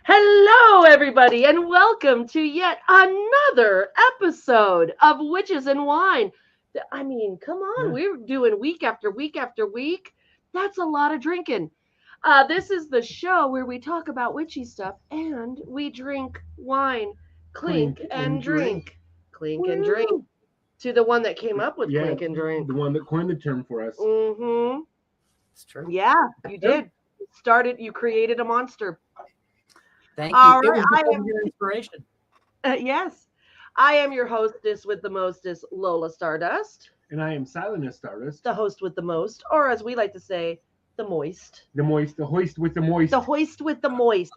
Hello, everybody, and welcome to yet another episode of Witches and Wine. I mean, come on, we're doing week after week after week. That's a lot of drinking. This is the show where we talk about witchy stuff and we drink wine. Clink and drink. Clink and drink. To the one that came up with clink and drink. The one that coined the term for us. Mm-hmm. It's true. Yeah, you did. You created a monster. Thank you. All It right, was your inspiration. Yes. I am your hostess with the mostest, Lola Stardust. And I am Silenus Stardust. The host with the most, or as we like to say, the moist. The moist, the hoist with the moist. The hoist with the moist.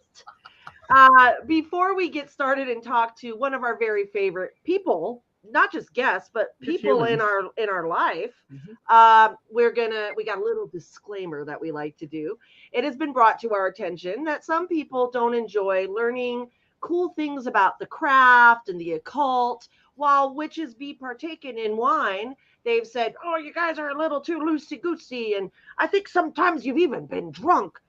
Before we get started and talk to one of our very favorite people, not just guests, but people in our life, we got a little disclaimer that we like to do. It has been brought to our attention that some people don't enjoy learning cool things about the craft and the occult, while witches be partaken in wine. They've said, "Oh, you guys are a little too loosey-goosey, and I think sometimes you've even been drunk."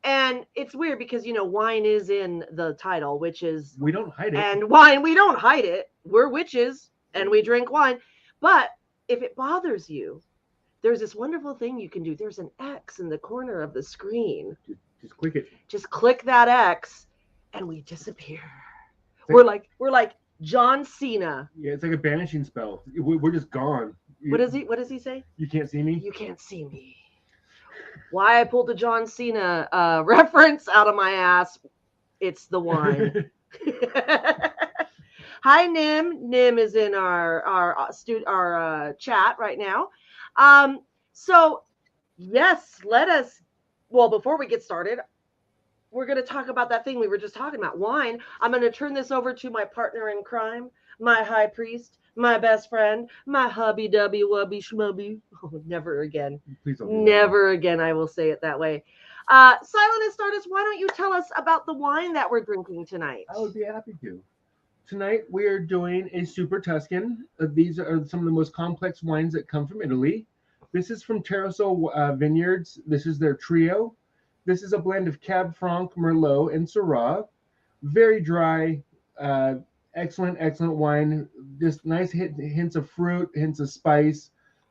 And it's weird because, wine is in the title, witches. We don't hide it. And wine, we don't hide it. We're witches and we drink wine. But if it bothers you, there's this wonderful thing you can do. There's an X in the corner of the screen. Just click it. Just click that X and we disappear. We're like John Cena. Yeah, it's like a banishing spell. We're just gone. What does he say? You can't see me? You can't see me. Why I pulled a John Cena reference out of my ass? It's the wine. Hi, Nim. Nim is in our chat right now. So yes, before we get started, we're going to talk about that thing we were just talking about, wine. I'm going to turn this over to my partner in crime, my high priest, my best friend, my hubby dubby wubby schmubby. Oh, never again. Please don't. Never again. I will say it that way. Silenus Stardust, why don't you tell us about the wine that we're drinking tonight? I would be happy to. Tonight we are doing a Super Tuscan. These are some of the most complex wines that come from Italy. This is from Terralsole Vineyards. This is their trio. This is a blend of Cab Franc, Merlot, and Syrah. Very dry, excellent wine. Just nice hints of fruit, hints of spice,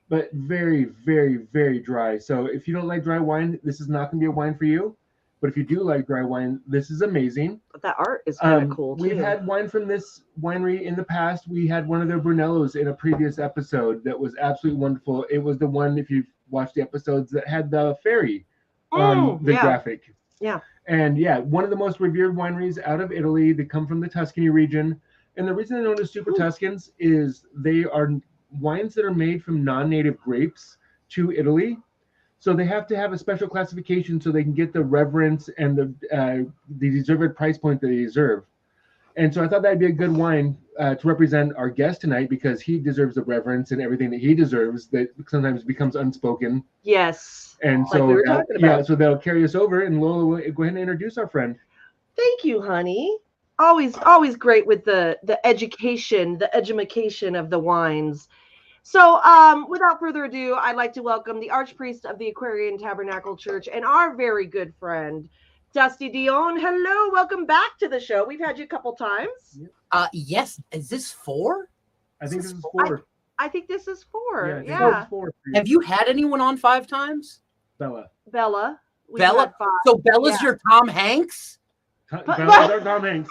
but very, very, very dry. So if you don't like dry wine, this is not going to be a wine for you. But if you do like dry wine, this is amazing. But that art is kind of cool, too. We've had wine from this winery in the past. We had one of their Brunellos in a previous episode that was absolutely wonderful. It was the one, if you've watched the episodes, that had the fairy on the graphic. Yeah. And one of the most revered wineries out of Italy. They come from the Tuscany region. And the reason they're known as Super Tuscans is they are wines that are made from non-native grapes to Italy. So they have to have a special classification so they can get the reverence and the deserved price point that they deserve. And so I thought that'd be a good wine to represent our guest tonight, because he deserves the reverence and everything that he deserves that sometimes becomes unspoken. Yes. And so, we were talking about. So they'll carry us over, and Lola will go ahead and introduce our friend. Thank you, honey. Always great with the education, the edumacation of the wines. So without further ado, I'd like to welcome the Archpriest of the Aquarian Tabernacle Church and our very good friend, Dusty Dionne. Hello, welcome back to the show. We've had you a couple times. Yes. Is this 4? I think this is 4. I think this is 4. Yeah. This is 4 Have you had anyone on 5 times? Bella. Bella. Bella? So Bella's your Tom Hanks? Bella's our Tom Hanks.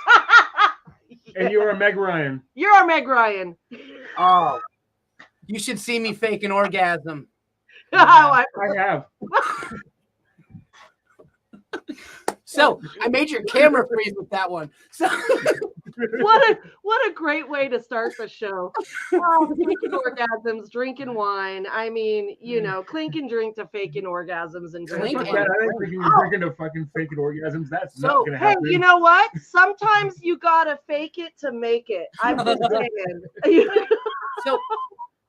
And you're a Meg Ryan. You're our Meg Ryan. Oh. You should see me fake an orgasm. I have. So I made your camera freeze with that one. So what a great way to start the show. Faking orgasms, drinking wine. I mean, clink and drink to faking orgasms and drinking. I don't think you're drinking to fucking faking orgasms. That's not gonna happen. Hey, you know what? Sometimes you gotta fake it to make it. I'm just saying. So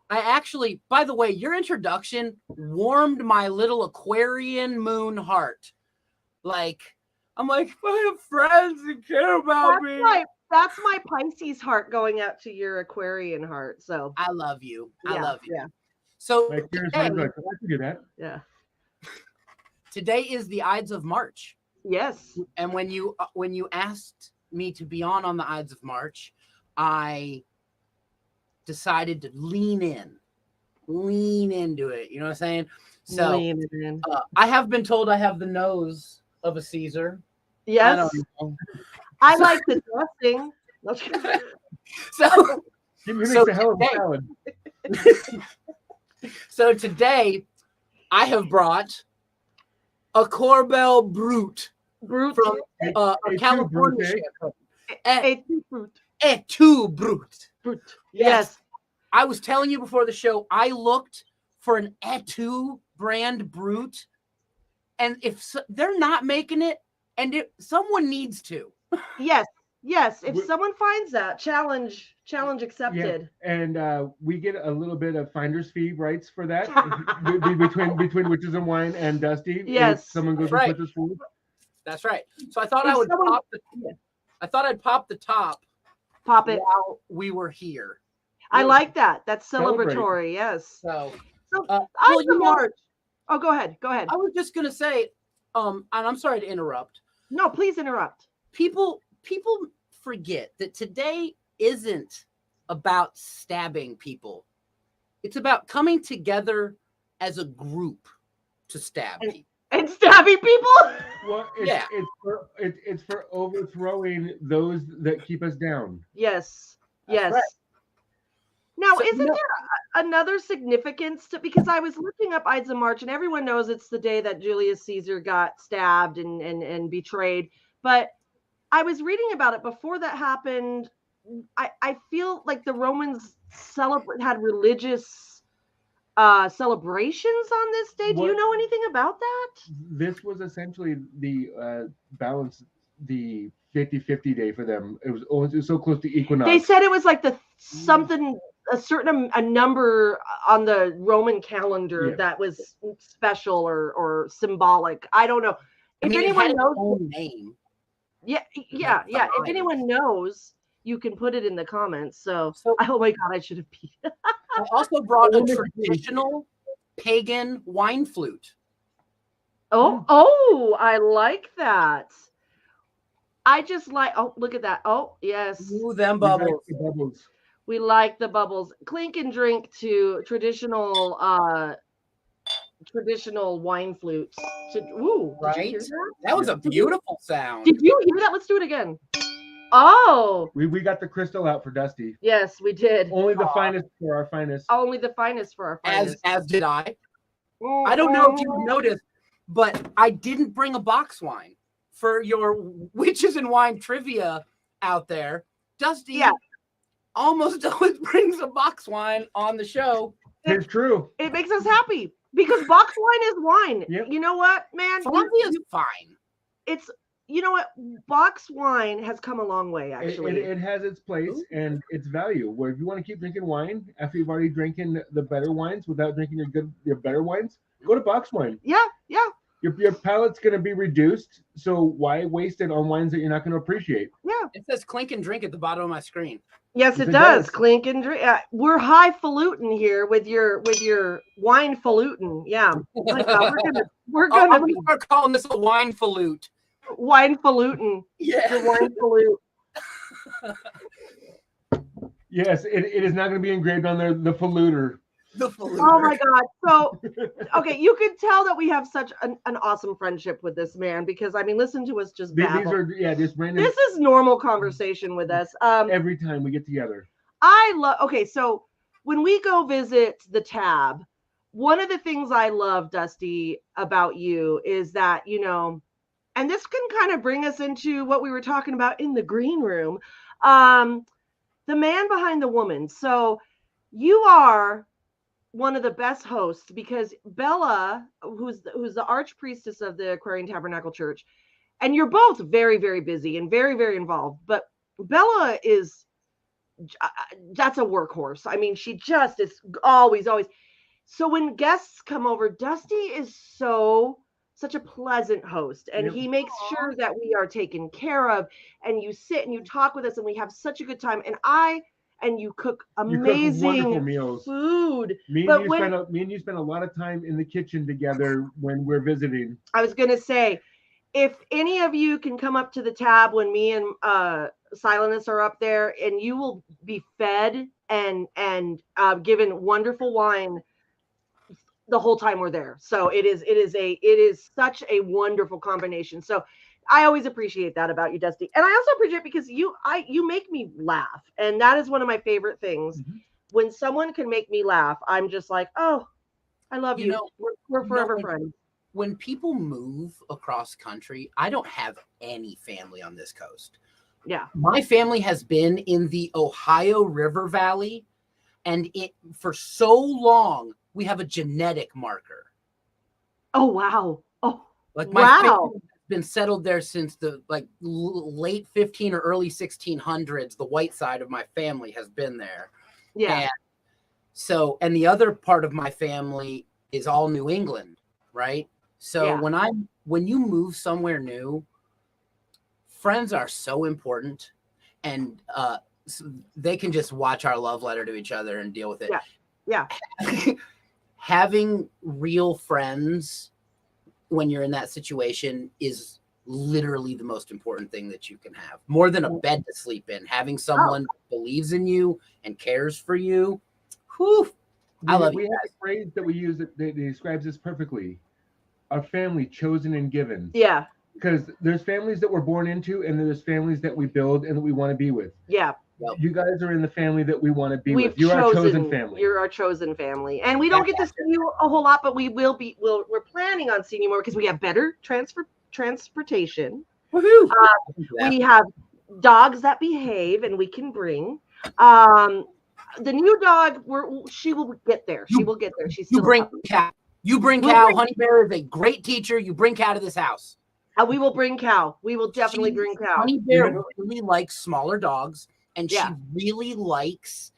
I actually, by the way, your introduction warmed my little Aquarian moon heart. I'm like, I have friends that care about me. That's my Pisces heart going out to your Aquarian heart. So I love you. I love you. Yeah. So I can do that. Yeah. Today is the Ides of March. Yes. And when you asked me to be on the Ides of March, I decided to lean into it. You know what I'm saying? So I have been told I have the nose of a Caesar. Yes. I don't know. I like the dressing. So you makes a hell of a salad. So today I have brought a Corbel Brut from a California champagne. Et tu Brut. Yes. I was telling you before the show, I looked for an Et tu brand Brut, and if they're not making it, and someone needs to. Yes. If someone finds that, challenge accepted. Yeah. And we get a little bit of finder's fee rights for that between Witches and Wine and Dusty. Yes. If someone goes and puts us forward. That's right. So I thought I'd pop the top. Pop it while we were here. I like that. That's celebratory. Yes. So March. Oh, go ahead. I was just gonna say, and I'm sorry to interrupt. No, please interrupt. People forget that today isn't about stabbing people. It's about coming together as a group to stab people. And stabbing people? Well, it's for overthrowing those that keep us down. Yes. That's yes. Right. Now, isn't there another significance to, because I was looking up Ides of March, and everyone knows it's the day that Julius Caesar got stabbed and betrayed. But I was reading about it before that happened. I feel like the Romans had religious celebrations on this day. Do you know anything about that? This was essentially the balance, the 50-50 day for them. It was so close to equinox. They said it was like a certain number on the Roman calendar that was special or symbolic. I don't know. If anyone knows name. Yeah. If anyone knows, you can put it in the comments. So oh my God, I should have peed. I also brought a traditional pagan wine flute. Oh, I like that. I just like, look at that. Oh, yes. Ooh, them bubbles. We like the bubbles. Clink and drink to traditional wine flutes. Right? Did you hear that? That was a beautiful sound. Did you hear that? Let's do it again. Oh. We got the crystal out for Dusty. Yes, we did. Only the finest for our finest. Only the finest for our finest. As did I. I don't know if you noticed, but I didn't bring a box wine for your Witches and Wine trivia out there. Dusty almost always brings a box wine on the show. It's true. It makes us happy because box wine is wine. Yep. You know what, man? Columbia is fine. It's, you know what? Box wine has come a long way, actually. It has its place and its value. Where if you want to keep drinking wine after you've already drinking the better wines without drinking your better wines, go to box wine. Yeah. Your palate's going to be reduced, so why waste it on wines that you're not going to appreciate? Yeah. It says clink and drink at the bottom of my screen. Yes, it does. Clink and drink. We're highfalutin here with your wine falutin. Yeah. We're gonna. I'm gonna start calling this a wine falute. Wine falutin. Yeah. The wine falute. Yes, it is not going to be engraved on there. The faluter. Oh my God. So, okay, you can tell that we have such an awesome friendship with this man because, I mean, listen to us just babble. These are, just random. This is normal conversation with us. Every time we get together. Okay, so when we go visit the Tab, one of the things I love, Dusty, about you is that, and this can kind of bring us into what we were talking about in the green room, the man behind the woman. So you are one of the best hosts because Bella, who's the Archpriestess of the Aquarian Tabernacle Church, and you're both very, very busy and very, very involved. But Bella that's a workhorse. I mean, she just is always. So when guests come over, Dusty is such a pleasant host, and he makes sure that we are taken care of. And you sit and you talk with us, and we have such a good time. And you cook amazing meals. Food. Me and you spend a lot of time in the kitchen together when we're visiting. I was going to say, if any of you can come up to the tab when me and Silenus are up there, and you will be fed and given wonderful wine the whole time we're there. So it is such a wonderful combination. So I always appreciate that about you, Dusty. And I also appreciate because you make me laugh. And that is one of my favorite things. Mm-hmm. When someone can make me laugh, I'm just like, oh, I love you. We're forever friends. When people move across country, I don't have any family on this coast. Yeah. My family has been in the Ohio River Valley, and for so long we have a genetic marker. Oh wow. Oh, like my family has been settled there since the late 15 or early 1600s. The white side of my family has been there. Yeah. And the other part of my family is all New England, right? So when you move somewhere new, friends are so important, and they can just watch our love letter to each other and deal with it. Yeah. Having real friends when you're in that situation is literally the most important thing that you can have, more than a bed to sleep in. Having someone who believes in you and cares for you. Whew, I love you. We have a phrase that we use that describes this perfectly. Our family, chosen and given. Yeah. Because there's families that we're born into, and there's families that we build and that we want to be with. Yeah. You guys are in the family that we want to be with. You're our chosen family. You're our chosen family. And we don't get to see you a whole lot, but we will be. We're planning on seeing you more because we have better transportation. Woohoo! We have dogs that behave and we can bring. The new dog, she will get there. She will get there. She's still bring Cow. You bring Cow. Honey Bear is a great teacher. You bring Cow to this house. We will bring Cow. We will definitely bring Cow. Honey Bear really likes smaller dogs, and she really likes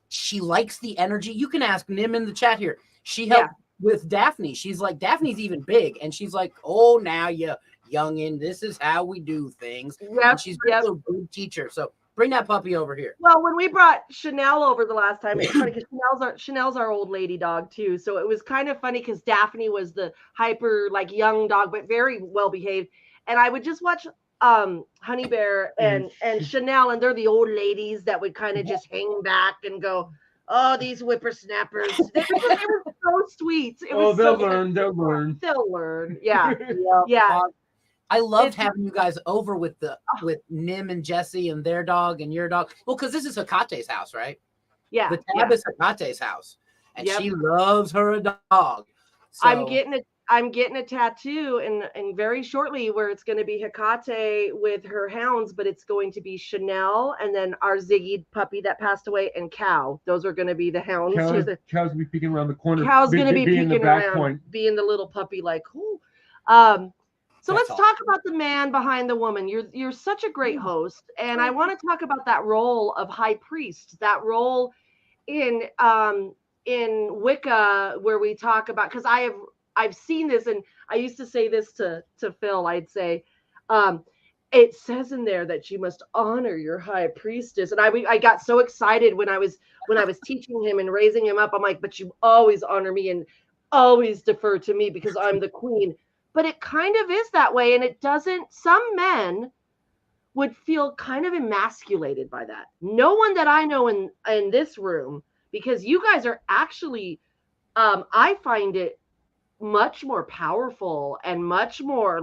the energy. You can ask Nim in the chat here. She helped with Daphne. She's like, Daphne's even big, and she's like, oh, now you youngin', this is how we do things. And she's a good teacher. So bring that puppy over here. Well, when we brought Chanel over the last time, it's funny because Chanel's our old lady dog too. So it was kind of funny because Daphne was the hyper young dog, but very well behaved. And I would just watch Honey Bear and Chanel, and they're the old ladies that would kind of just hang back and go, oh, these whippersnappers. They were so sweet. They'll learn. They'll learn. Yeah. I loved having you guys over with Nim and Jesse and their dog and your dog. Well, because this is Hekate's house, right? Yeah. The tab is Hekate's house, and she loves her dog. So, I'm getting a tattoo and very shortly where it's going to be Hekate with her hounds, but it's going to be Chanel and then our Ziggy puppy that passed away and Cow. Those are going to be the hounds. Cow's going to be peeking around the corner. Cow's going to be peeking around, being the little puppy who. So let's talk about the man behind the woman. You're such a great host, and I want to talk about that role of high priest, that role in Wicca where we talk about, because I've seen this, and I used to say this to Phil. I'd say, it says in there that you must honor your high priestess, and I got so excited when I was teaching him and raising him up. I'm like, but you always honor me and always defer to me because I'm the queen. But it kind of is that way, and it doesn't. Some men would feel kind of emasculated by that. No one that I know in this room, because you guys are actually, I find it much more powerful and much more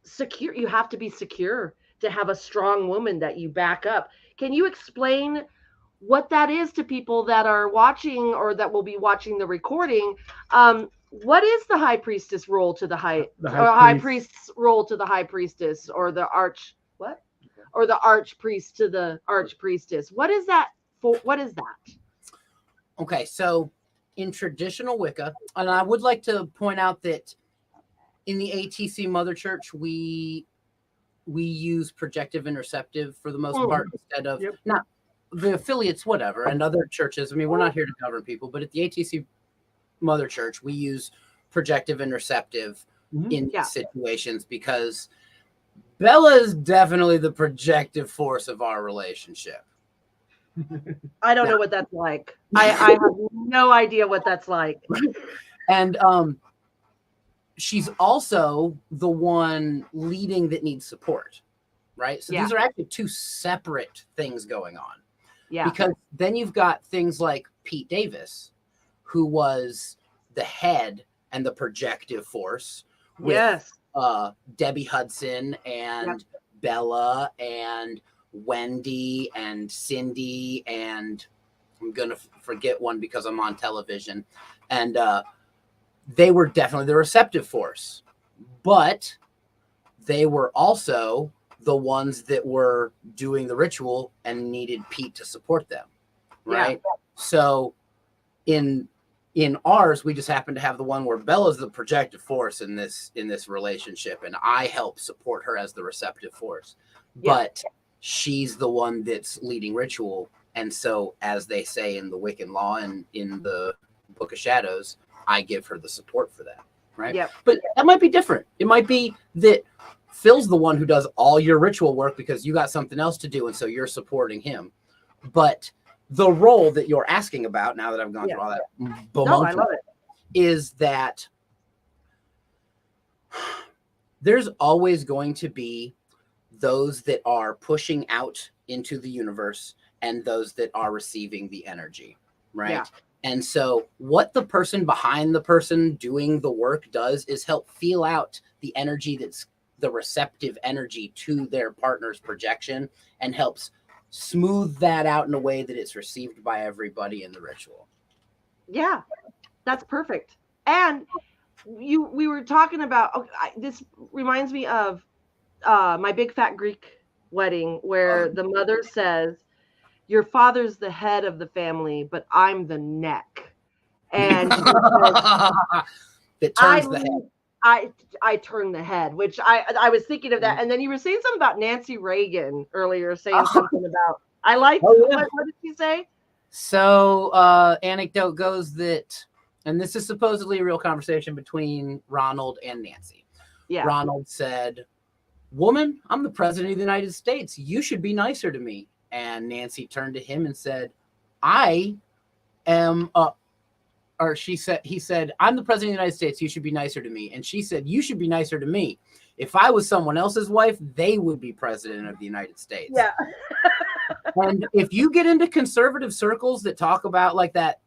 secure. You have to be secure to have a strong woman that you back up. Can you explain what that is to people that are watching or that will be watching the recording? What is the high priestess role to the high priest's role to the high priestess, or the archpriest to the archpriestess? What is that for? What is that? Okay, so in traditional Wicca, and I would like to point out that in the ATC Mother Church, we use projective interceptive for the most part instead of not the affiliates, whatever, and other churches. I mean, we're not here to govern people, but at the ATC Mother Church, we use projective interceptive in these situations because Bella is definitely the projective force of our relationship. I don't know what that's like. I have no idea what that's like. And she's also the one leading that needs support, right? So these are actually two separate things going on. Yeah. Because then you've got things like Pete Davis, who was the head and the projective force with Debbie Hudson and Bella and Wendy and Cindy, and I'm going to forget one because I'm on television. And they were definitely the receptive force, but they were also the ones that were doing the ritual and needed Pete to support them. Right. Yeah. So in ours, we just happen to have the one where Bella's the projective force in this relationship, and I help support her as the receptive force. Yeah. But she's the one that's leading ritual. And so, as they say in the Wiccan law and in the Book of Shadows, I give her the support for that. Right. Yep. But that might be different. It might be that Phil's the one who does all your ritual work because you got something else to do, and so you're supporting him. But the role that you're asking about, now that I've gone through all that, I love it, is that there's always going to be those that are pushing out into the universe and those that are receiving the energy, right? Yeah. And so what the person behind the person doing the work does is help feel out the energy that's the receptive energy to their partner's projection, and helps smooth that out in a way that it's received by everybody in the ritual. Yeah, that's perfect. And we were talking about, this reminds me of my big fat Greek wedding, where the mother says, your father's the head of the family, but I'm the neck. And it turns the head. I turn the head, which I was thinking of that. And then you were saying something about Nancy Reagan earlier, saying something about, I like, what did she say? So anecdote goes that, and this is supposedly a real conversation between Ronald and Nancy. Yeah. Ronald said, woman, I'm the president of the United States. You should be nicer to me. And Nancy turned to him and said, he said, I'm the president of the United States. You should be nicer to me. And she said, you should be nicer to me. If I was someone else's wife, they would be president of the United States. Yeah. And if you get into conservative circles that talk about like that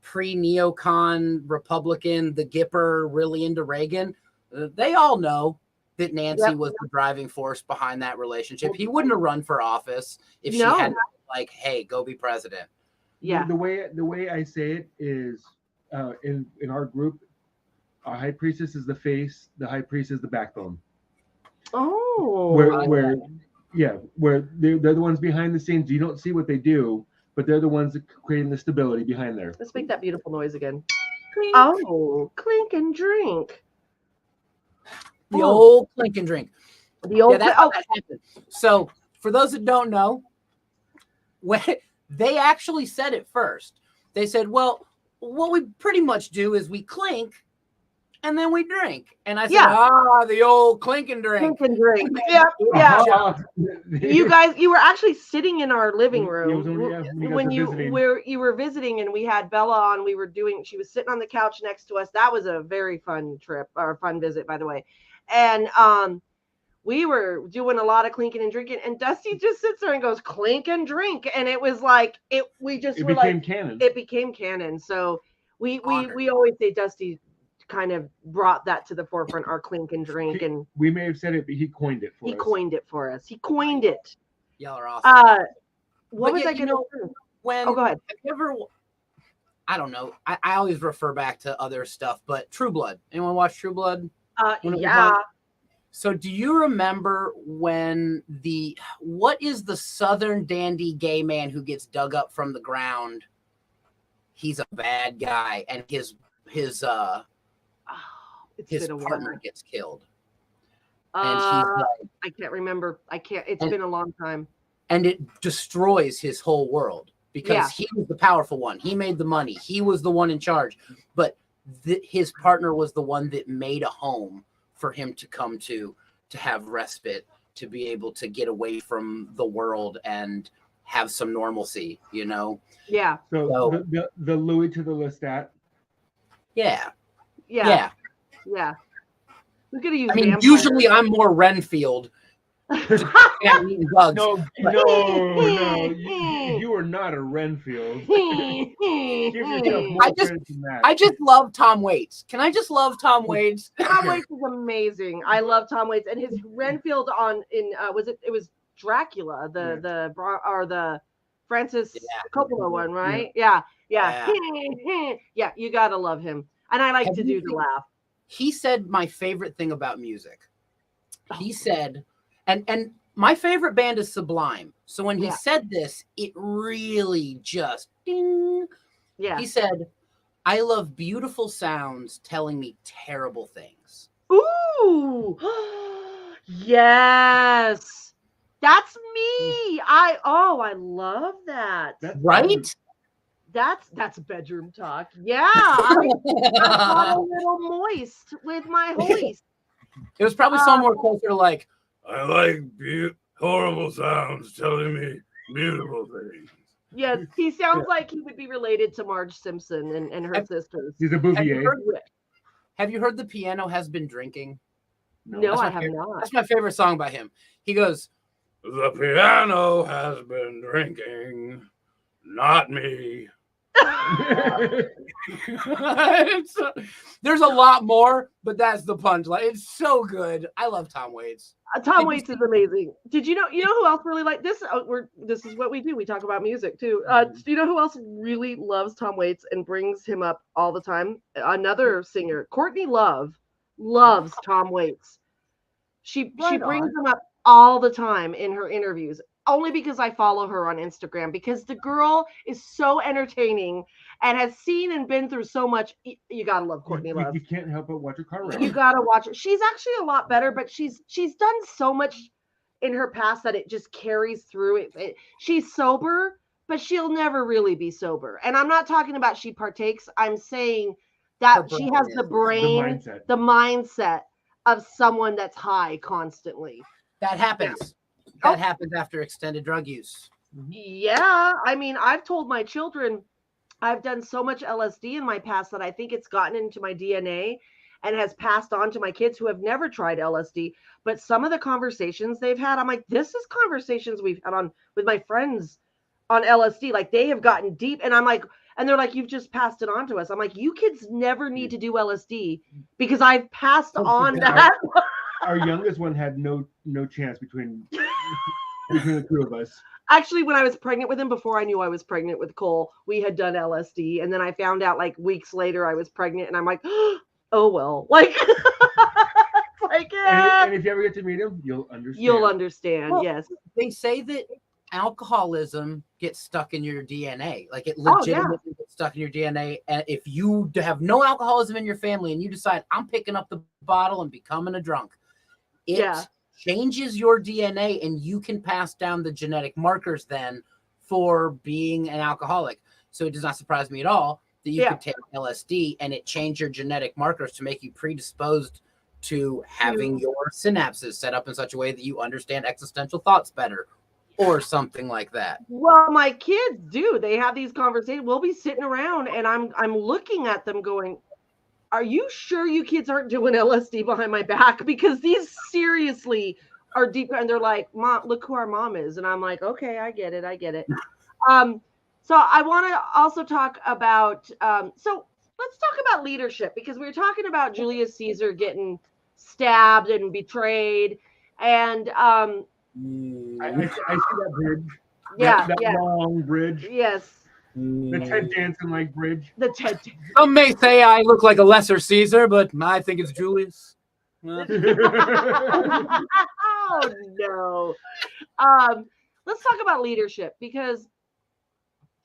pre-neocon Republican, the Gipper, really into Reagan, they all know that Nancy was the driving force behind that relationship. He wouldn't have run for office if she hadn't like, hey, go be president. Yeah. The way I say it is, in our group, our high priestess is the face, the high priest is the backbone. Oh. Where they're the ones behind the scenes. You don't see what they do, but they're the ones that creating the stability behind there. Let's make that beautiful noise again. Clink. Oh, clink and drink. The old clink and drink. The old that happened. So for those that don't know, when they actually said it first, they said, well, what we pretty much do is we clink and then we drink. And I said, the old clink and drink. Clink and drink. Yeah. You guys, you were actually sitting in our living room when you were visiting, and we had Bella on. She was sitting on the couch next to us. That was a very fun trip, or fun visit, by the way. And we were doing a lot of clinking and drinking, and Dusty just sits there and goes, clink and drink. And it was like, it became canon. It became canon. So we always say Dusty kind of brought that to the forefront, our clink and drink. And we may have said it, but he coined it for us. He coined it for us. He coined it. Y'all are awesome. What was I going to do? Go ahead. I don't know. I always refer back to other stuff, but True Blood. Anyone watch True Blood? Yeah. So do you remember when what is the Southern dandy gay man who gets dug up from the ground? He's a bad guy, and his partner gets killed. And he's I can't remember. It's been a long time. And it destroys his whole world because he was the powerful one. He made the money. He was the one in charge. But his partner was the one that made a home for him to come to have respite, to be able to get away from the world and have some normalcy, you know? Yeah. So the Louis to the Lestat. Yeah. We're gonna use. I mean, usually I'm more Renfield. Eating bugs. No. You are not a Renfield. Give yourself more credit than that. I just love Tom Waits. Can I just love Tom Waits? Tom Waits is amazing. I love Tom Waits and his Renfield it was Dracula, the Francis Coppola one, right? Yeah. Yeah, you gotta love him. And I like to do the laugh. He said my favorite thing about music. He said, and my favorite band is Sublime. So when he said this, it really just ding. Yeah. He said, I love beautiful sounds telling me terrible things. Ooh. Yes. That's me. I love that. Right? That's bedroom talk. Yeah. I got a little moist with my voice. It was probably somewhere closer to like, I like horrible sounds telling me beautiful things. Yes, he sounds like he would be related to Marge Simpson and her sisters. He's a bouvier. Have you heard The Piano Has Been Drinking? No, I have not. That's my favorite song by him. He goes, the piano has been drinking, not me. There's a lot more, but that's the punchline. It's so good. I love Tom Waits. Tom Waits is amazing. Did you know who else really like this? This is what we do. We talk about music too. Do you know who else really loves Tom Waits and brings him up all the time? Another singer, Courtney Love, loves Tom Waits. She brings him up all the time in her interviews. Only because I follow her on Instagram, because the girl is so entertaining and has seen and been through so much. You gotta love Courtney Love. You can't help but watch her car ride. You gotta watch it. She's actually a lot better, but she's done so much in her past that it just carries through. She's sober, but she'll never really be sober. And I'm not talking about she partakes. I'm saying that she has the brain, the mindset of someone that's high constantly. That happens. That happens after extended drug use. Yeah. I mean, I've told my children I've done so much LSD in my past that I think it's gotten into my DNA and has passed on to my kids who have never tried LSD. But some of the conversations they've had, I'm like, this is conversations we've had with my friends on LSD. Like, they have gotten deep, and I'm like, and they're like, you've just passed it on to us. I'm like, you kids never need to do LSD because I've passed on that. Our youngest one had no chance between the two of us. Actually, when I was pregnant with him, before I knew I was pregnant with Cole, we had done LSD. And then I found out like weeks later I was pregnant, and I'm like, oh, well, like, like, yeah. And if you ever get to meet him, you'll understand. You'll understand. Well, yes. They say that alcoholism gets stuck in your DNA. Like, it legitimately gets stuck in your DNA. And if you have no alcoholism in your family and you decide, I'm picking up the bottle and becoming a drunk, it changes your DNA, and you can pass down the genetic markers then for being an alcoholic. So it does not surprise me at all that you could take LSD and it change your genetic markers to make you predisposed to having your synapses set up in such a way that you understand existential thoughts better or something like that. Well, my kids do. They have these conversations. We'll be sitting around and I'm looking at them going, are you sure you kids aren't doing LSD behind my back? Because these seriously are deep. And they're like, Mom, look who our mom is. And I'm like, okay, I get it. So I want to also talk about, so let's talk about leadership, because we were talking about Julius Caesar getting stabbed and betrayed. And I see that bridge. That long bridge. Yes. The Ted Danson like bridge. The Ted. Some may say I look like a lesser Caesar, but I think it's Julius. Oh no. Let's talk about leadership, because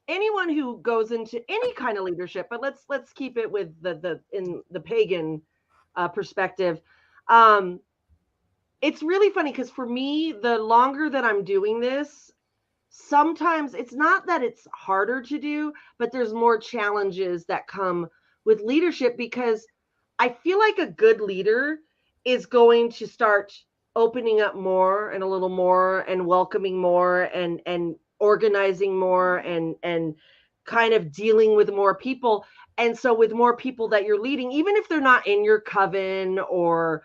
anyone who goes into any kind of leadership, but let's keep it with the pagan perspective. It's really funny because for me, the longer that I'm doing this, sometimes it's not that it's harder to do, but there's more challenges that come with leadership, because I feel like a good leader is going to start opening up more and a little more and welcoming more and organizing more and kind of dealing with more people. And so with more people that you're leading, even if they're not in your coven or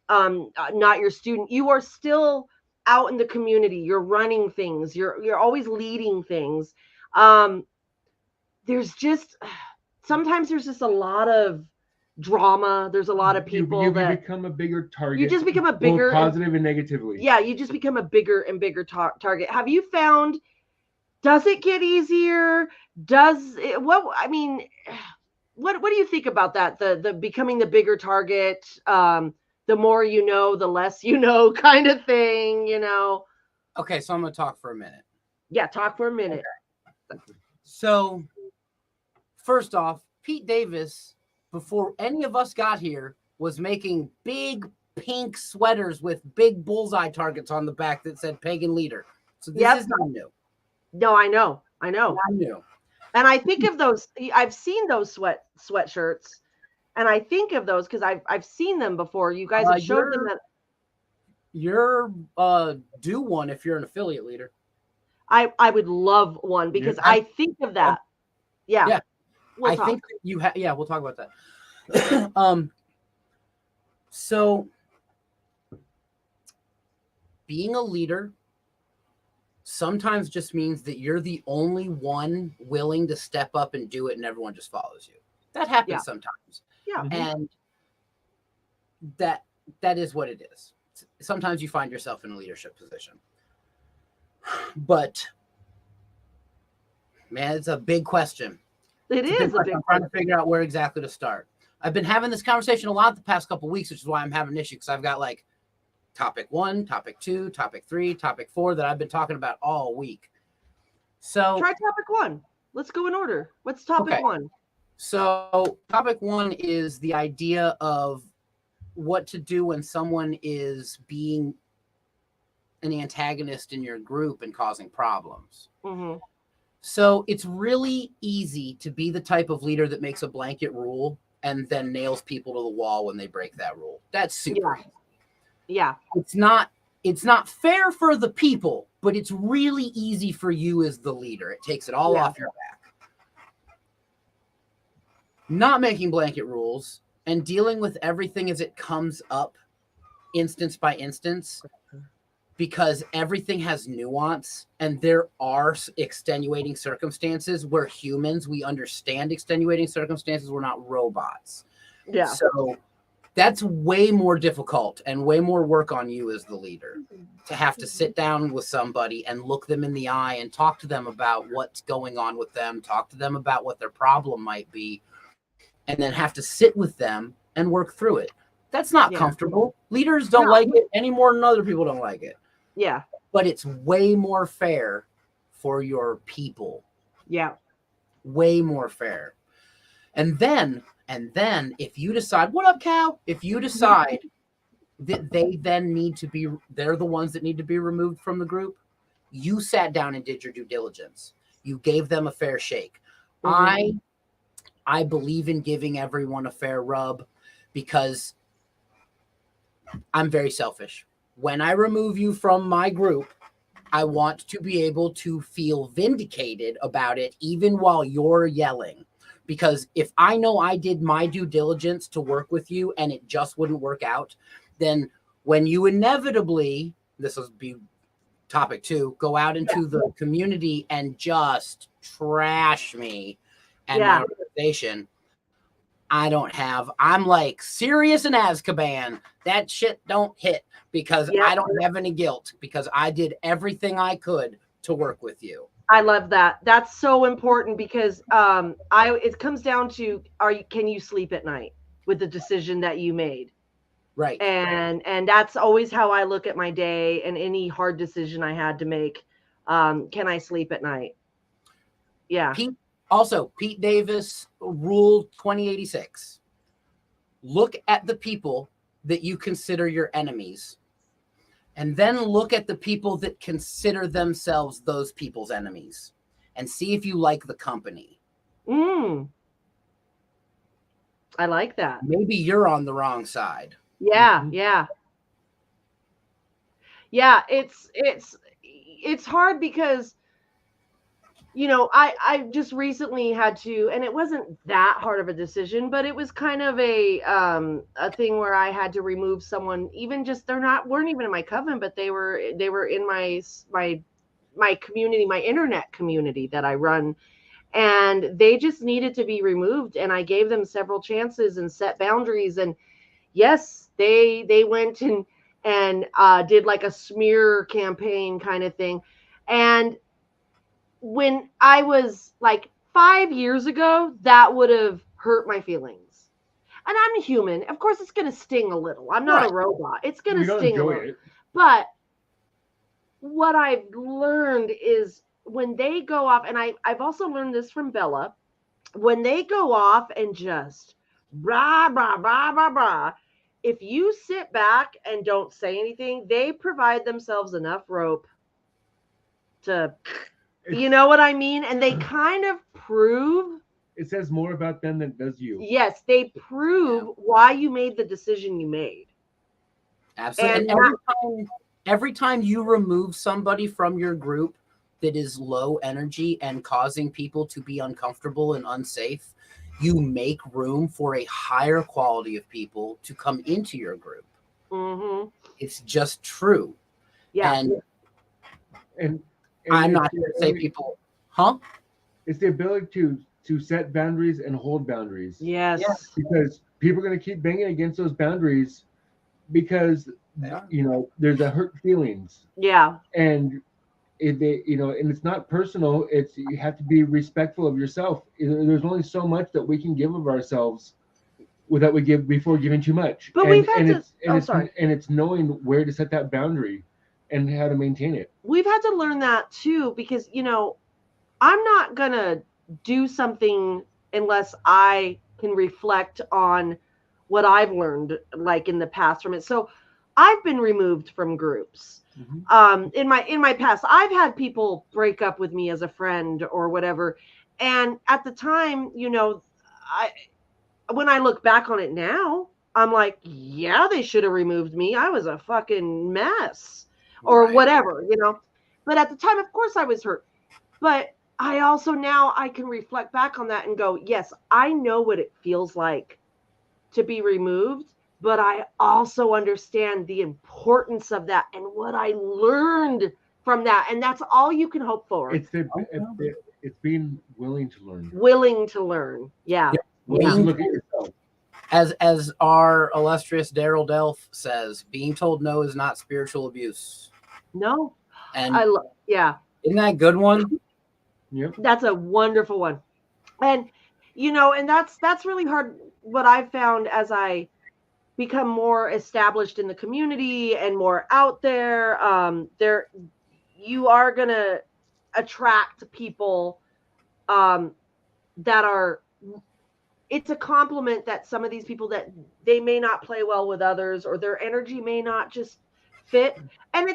not your student, you are still out in the community. You're running things. You're always leading things. There's just sometimes there's just a lot of drama. There's a lot of people you that become a bigger target. you just become a bigger, both positive and negatively. Yeah, you just become a bigger and bigger target. Have you found? Does it get easier? Does it, what? I mean, what do you think about that? The becoming the bigger target. The more you know, the less you know, kind of thing. You know. Okay, so I'm gonna talk for a minute. Yeah, talk for a minute. Okay. So, first off, Pete Davis, before any of us got here, was making big pink sweaters with big bullseye targets on the back that said Pagan Leader. So this is not new. No, I know. Not new. And I think of those. I've seen those sweatshirts, and I think of those because I've seen them before. You guys have showed them that. You're do one if you're an affiliate leader. I would love one because I think of that. Yeah. We'll think that you have. Yeah, we'll talk about that. So being a leader sometimes just means that you're the only one willing to step up and do it, and everyone just follows you. That happens sometimes. Yeah. And that is what it is. Sometimes you find yourself in a leadership position. But man, it's a big question. It is a big question. I'm trying to figure out where exactly to start. I've been having this conversation a lot the past couple of weeks, which is why I'm having an issue, because I've got like topic 1, topic 2, topic 3, topic 4 that I've been talking about all week. So try topic 1. Let's go in order. What's topic 1? So topic 1 is the idea of what to do when someone is being an antagonist in your group and causing problems. Mm-hmm. So it's really easy to be the type of leader that makes a blanket rule and then nails people to the wall when they break that rule. That's super easy. Yeah. It's not fair for the people, but it's really easy for you as the leader. It takes it all off your back. Not making blanket rules and dealing with everything as it comes up instance by instance, because everything has nuance and there are extenuating circumstances. We're humans. We understand extenuating circumstances. We're not robots. Yeah. So that's way more difficult and way more work on you as the leader, to have to sit down with somebody and look them in the eye and talk to them about what's going on with them, talk to them about what their problem might be, and then have to sit with them and work through it. That's not comfortable. Leaders don't like it any more than other people don't like it. Yeah. But it's way more fair for your people. Yeah. Way more fair. And then if you decide, what up, Cal? If you decide that they then they're the ones that need to be removed from the group, you sat down and did your due diligence. You gave them a fair shake. Mm-hmm. I believe in giving everyone a fair rub because I'm very selfish. When I remove you from my group, I want to be able to feel vindicated about it, even while you're yelling. Because if I know I did my due diligence to work with you and it just wouldn't work out, then when you inevitably, this will be topic 2, go out into the community and just trash me and my organization, I'm like Sirius and Azkaban. That shit don't hit because I don't have any guilt because I did everything I could to work with you. I love that. That's so important because it comes down to can you sleep at night with the decision that you made? Right. And that's always how I look at my day and any hard decision I had to make. Can I sleep at night? Yeah. Pete Davis, Rule 2086. Look at the people that you consider your enemies, and then look at the people that consider themselves those people's enemies, and see if you like the company. I like that. Maybe you're on the wrong side. Yeah, yeah. It's hard because I just recently had to, and it wasn't that hard of a decision, but it was kind of a thing where I had to remove someone, even just weren't even in my coven, but they were in my community, my internet community that I run, and they just needed to be removed, and I gave them several chances and set boundaries, and yes, they went and did like a smear campaign kind of thing, and when I was like 5 years ago, that would have hurt my feelings. And I'm human. Of course, it's going to sting a little. I'm not a robot. It's going to sting a little. But what I've learned is when they go off, and I've also learned this from Bella, when they go off and just rah, rah, rah, rah, rah, if you sit back and don't say anything, they provide themselves enough rope to... You know what I mean? And they kind of prove. It says more about them than it does you. Yes, they prove why you made the decision you made. Absolutely. And every time you remove somebody from your group that is low energy and causing people to be uncomfortable and unsafe, you make room for a higher quality of people to come into your group. Mm-hmm. It's just true. Yeah. And I'm not going to say people, huh? It's the ability to set boundaries and hold boundaries. Yes. Because people are going to keep banging against those boundaries because, there's a hurt feelings. Yeah. And, and it's not personal. You have to be respectful of yourself. There's only so much that we can give of ourselves without we give before giving too much. But it's knowing where to set that boundary and how to maintain it. We've had to learn that too, because, I'm not going to do something unless I can reflect on what I've learned, like in the past from it. So I've been removed from groups. Mm-hmm. In my past, I've had people break up with me as a friend or whatever. And at the time, when I look back on it now, I'm like, yeah, they should have removed me. I was a fucking mess. Or whatever, But at the time, of course, I was hurt. But I also now I can reflect back on that and go, yes, I know what it feels like to be removed, but I also understand the importance of that and what I learned from that. And that's all you can hope for. It's being willing to learn. Willing to learn. Yeah. Look at yourself. As our illustrious Daryl Delph says, being told no is not spiritual abuse. No. And isn't that a good one? Yep. That's a wonderful one. And and that's really hard. What I've found as I become more established in the community and more out there, you are gonna attract people that are. It's a compliment that some of these people that they may not play well with others, or their energy may not just fit. And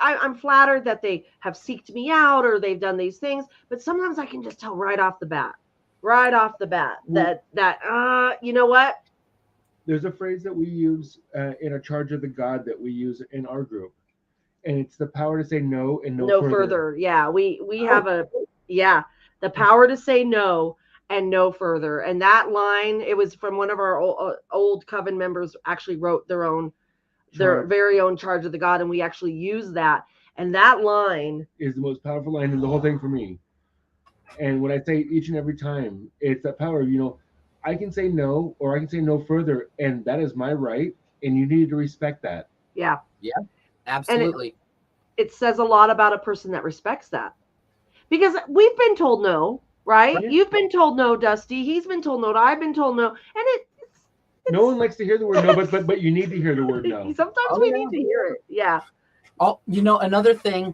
I'm flattered that they have seeked me out or they've done these things, but sometimes I can just tell right off the bat that you know what? There's a phrase that we use in a charge of the God that we use in our group, and it's the power to say no and no further. Yeah, we have the power to say no and no further. And that line, it was from one of our old coven members, actually wrote their very own charge of the God, and we actually use that. And that line is the most powerful line in the whole thing for me. And when I say it each and every time, it's that power of, I can say no, or I can say no further, and that is my right, and you need to respect that. Yeah. Yeah, absolutely. And it says a lot about a person that respects that. Because we've been told no, right? You've been told no, Dusty. He's been told no. I've been told no. And it's no one likes to hear the word no, but you need to hear the word no. Sometimes we need to hear it. Yeah. Oh, another thing,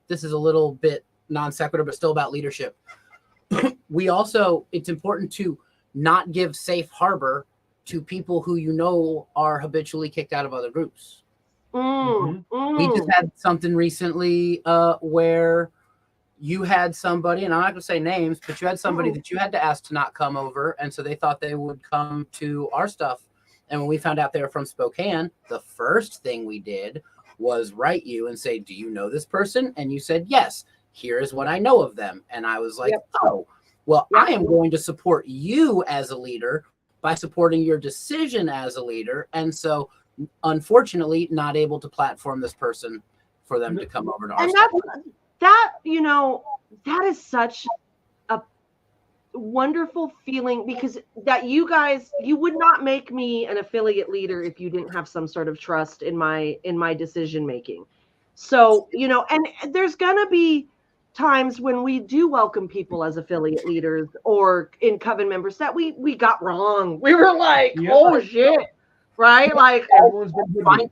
this is a little bit non sequitur, but still about leadership. It's important to not give safe harbor to people who are habitually kicked out of other groups. We just had something recently where you had somebody, and I'm not going to say names, but you had somebody that you had to ask to not come over. And so they thought they would come to our stuff. And when we found out they were from Spokane, the first thing we did was write you and say, do you know this person? And you said, yes. here is what I know of them. And I was like, Yep. oh, well, Yep. I am going to support you as a leader by supporting your decision as a leader. And so, unfortunately, not able to platform this person for them to come over to our And stuff. that, that is such a wonderful feeling, because that you would not make me an affiliate leader if you didn't have some sort of trust in my decision making. So, and there's gonna be times when we do welcome people as affiliate leaders or in coven members that we got wrong. We were like, oh shit, right? Like, Everyone's been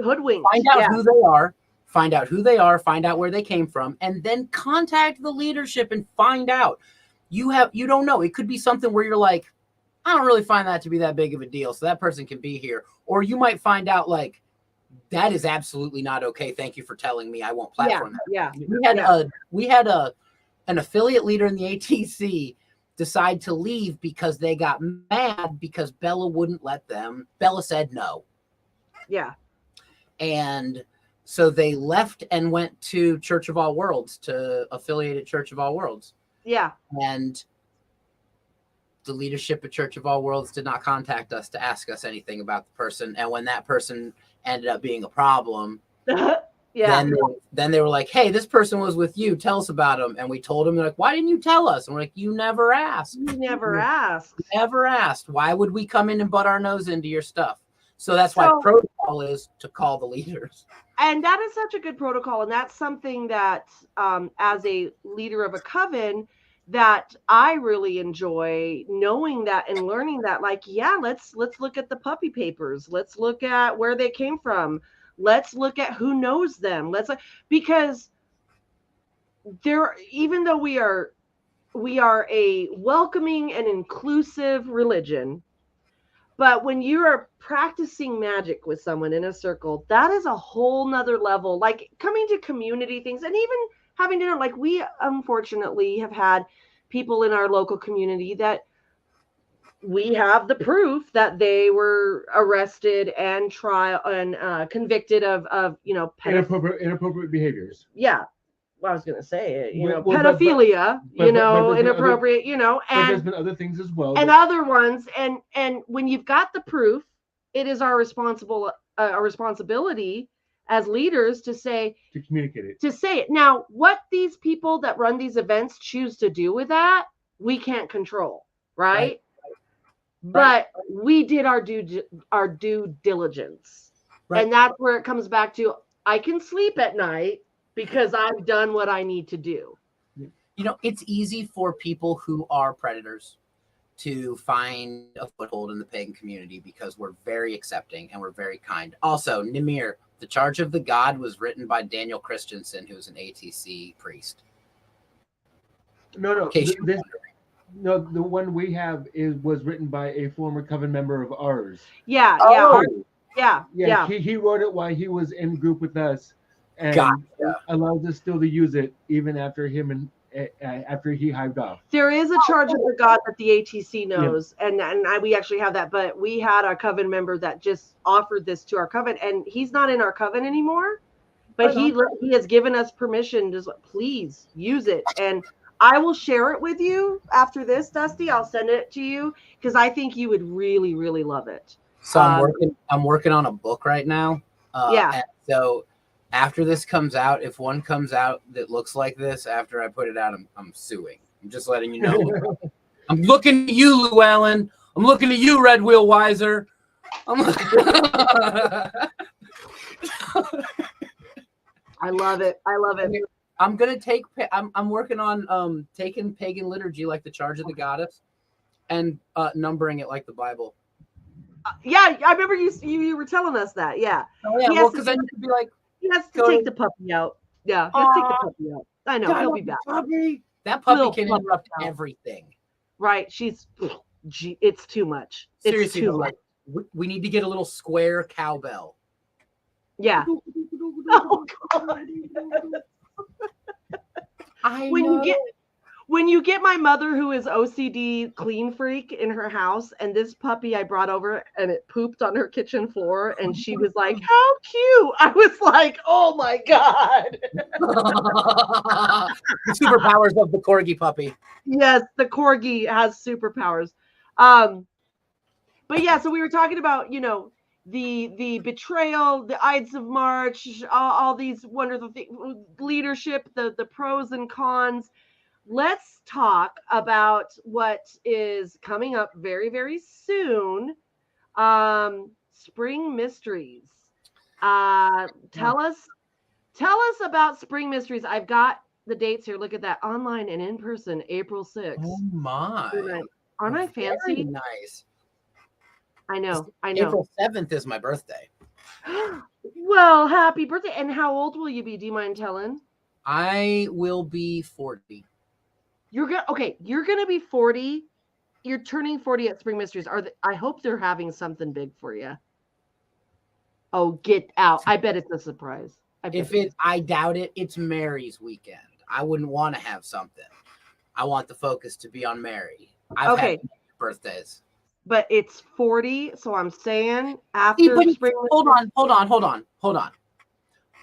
hoodwinked. Find out who they are. Find out who they are, find out where they came from, and then contact the leadership and find out. You don't know. It could be something where you're like, I don't really find that to be that big of a deal, so that person can be here. Or you might find out like, that is absolutely not okay. Thank you for telling me. I won't platform that. Yeah. We had an affiliate leader in the ATC decide to leave because they got mad because Bella wouldn't let them. Bella said no. Yeah. And so they left and went to Church of All Worlds, to affiliated Church of All Worlds. Yeah. And the leadership at Church of All Worlds did not contact us to ask us anything about the person. And when that person ended up being a problem, then they were like, hey, this person was with you. Tell us about them. And we told them, they're like, why didn't you tell us? And we're like, you never asked. You never asked. Never asked. Why would we come in and butt our nose into your stuff? So that's why protocol is to call the leaders. And that is such a good protocol. And that's something that, as a leader of a coven, that I really enjoy knowing that and learning that, like, yeah, let's look at the puppy papers. Let's look at where they came from. Let's look at who knows them. Because even though we are a welcoming and inclusive religion, but when you are practicing magic with someone in a circle, that is a whole nother level. Like coming to community things, and even having to know, like, we unfortunately have had people in our local community that we have the proof that they were arrested and trial and convicted of inappropriate behaviors. Yeah. Well, I was going to say, pedophilia, inappropriate, and there's been other things as well. And other ones. And when you've got the proof, it is our responsibility as leaders to communicate it, to say it. Now, what these people that run these events choose to do with that, we can't control. Right. But we did our due diligence. Right. And that's where it comes back to, I can sleep at night because I've done what I need to do. It's easy for people who are predators to find a foothold in the pagan community because we're very accepting and we're very kind. Also, Nimir, The Charge of the God was written by Daniel Christensen, who's an ATC priest. No. The one we have was written by a former coven member of ours. Yeah. He wrote it while he was in group with us, and allows us still to use it even after after he hived off. There is a charge of the God that the ATC knows, and we actually have that. But we had a coven member that just offered this to our coven, and he's not in our coven anymore. But he has given us permission to please use it, and I will share it with you after this, Dusty. I'll send it to you because I think you would really, really love it. So I'm working on a book right now. And so after this comes out, if one comes out that looks like this after I put it out, I'm suing. I'm just letting you know. I'm looking at you, Llewellyn. I'm looking at you, Red Wheel Weiser. I love it. I'm working on taking pagan liturgy like the Charge of the Goddess and numbering it like the Bible. I remember you were telling us that. Yeah. Oh, yeah. Well, because then you could be like, he has to take the puppy out. Yeah, he has to take the puppy out. I know. He'll be back. That puppy can interrupt everything. Right. It's too much. Seriously, it's too much. We need to get a little square cowbell. Yeah. Oh, God. When when you get my mother, who is OCD clean freak in her house, and this puppy I brought over and it pooped on her kitchen floor, and she was like, how cute. I was like, oh my God. The superpowers of the corgi puppy. Yes, the corgi has superpowers. But yeah, so we were talking about, the betrayal, the Ides of March, all these wonderful things, leadership, the pros and cons. Let's talk about what is coming up very, very soon. Spring Mysteries. Tell us about Spring Mysteries. I've got the dates here. Look at that. Online and in person, April 6th. Oh my. Aren't I fancy? Very nice. I know. April 7th is my birthday. Well, happy birthday. And how old will you be? Do you mind telling? I will be 40. You're gonna be 40. You're turning 40 at Spring Mysteries. I hope they're having something big for you. Oh, get out. I bet it's a surprise. I doubt it. It's Mary's weekend. I wouldn't want to have something. I want the focus to be on Mary. I've had birthdays. But it's 40, so I'm saying after Spring. Hold on.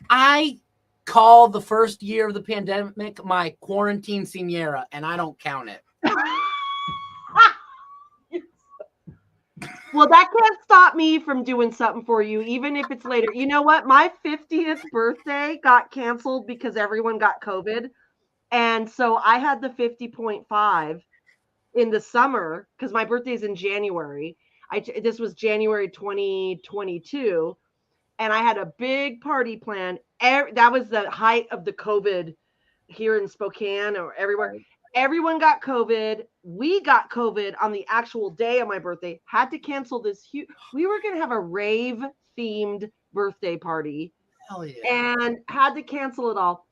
I call the first year of the pandemic my quarantine seniora, and I don't count it. Well, that can't stop me from doing something for you, even if it's later. You know what? My 50th birthday got canceled because everyone got COVID. And so I had the 50.5 in the summer because my birthday is in January. This was January 2022. And I had a big party planned. That was the height of the COVID here in Spokane or everywhere. Right. Everyone got COVID. We got COVID on the actual day of my birthday. Had to cancel this huge. We were going to have a rave themed birthday party. Hell yeah. And had to cancel it all.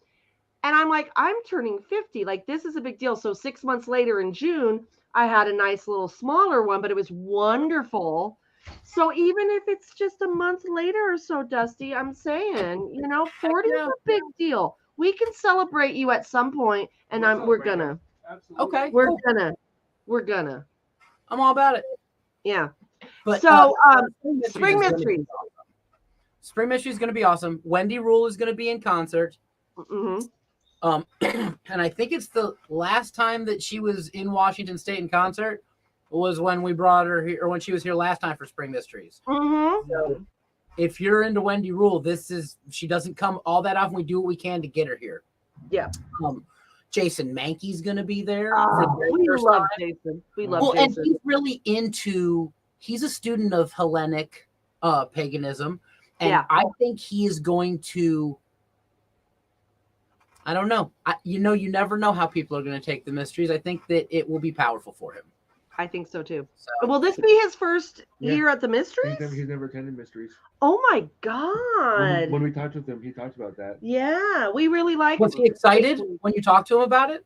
And I'm like, I'm turning 50. Like, this is a big deal. So 6 months later in June, I had a nice little smaller one, but it was wonderful. So even if it's just a month later or so, Dusty, I'm saying, 40 is a big deal. We can celebrate you at some point, and we're gonna. Absolutely. Okay. We're gonna. I'm all about it. Yeah. But so Spring Mysteries. Spring Mysteries is going to be awesome. Wendy Rule is going to be in concert. Mm-hmm. And I think it's the last time that she was in Washington State in concert was when we brought her here, or when she was here last time for Spring Mysteries. Mm-hmm. So if you're into Wendy Rule, she doesn't come all that often. We do what we can to get her here. Yeah. Jason Mankey's going to be there. We love Jason. We love Jason. And he's really he's a student of Hellenic paganism. And I think he is going to, I don't know. You never know how people are going to take the mysteries. I think that it will be powerful for him. I think so too. So, will this be his first year at the mysteries? He's never attended mysteries. Oh my God. When we talked with him, he talked about that. Yeah, we really like. Was he excited when you talked to him about it?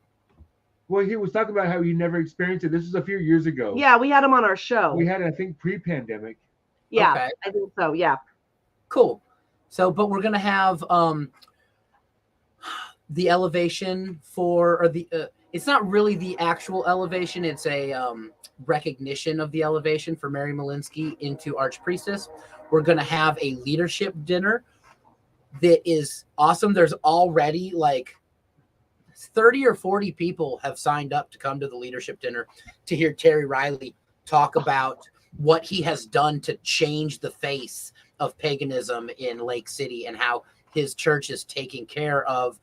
Well, he was talking about how he never experienced it. This was a few years ago. Yeah, we had him on our show. We had it, I think, pre-pandemic. Yeah, okay. I think so. Yeah. Cool. So, but we're gonna have the elevation it's not really the actual elevation. It's a recognition of the elevation for Mary Malinsky into Archpriestess. We're going to have a leadership dinner that is awesome. There's already like 30 or 40 people have signed up to come to the leadership dinner to hear Terry Riley talk about what he has done to change the face of paganism in Lake City and how his church is taking care of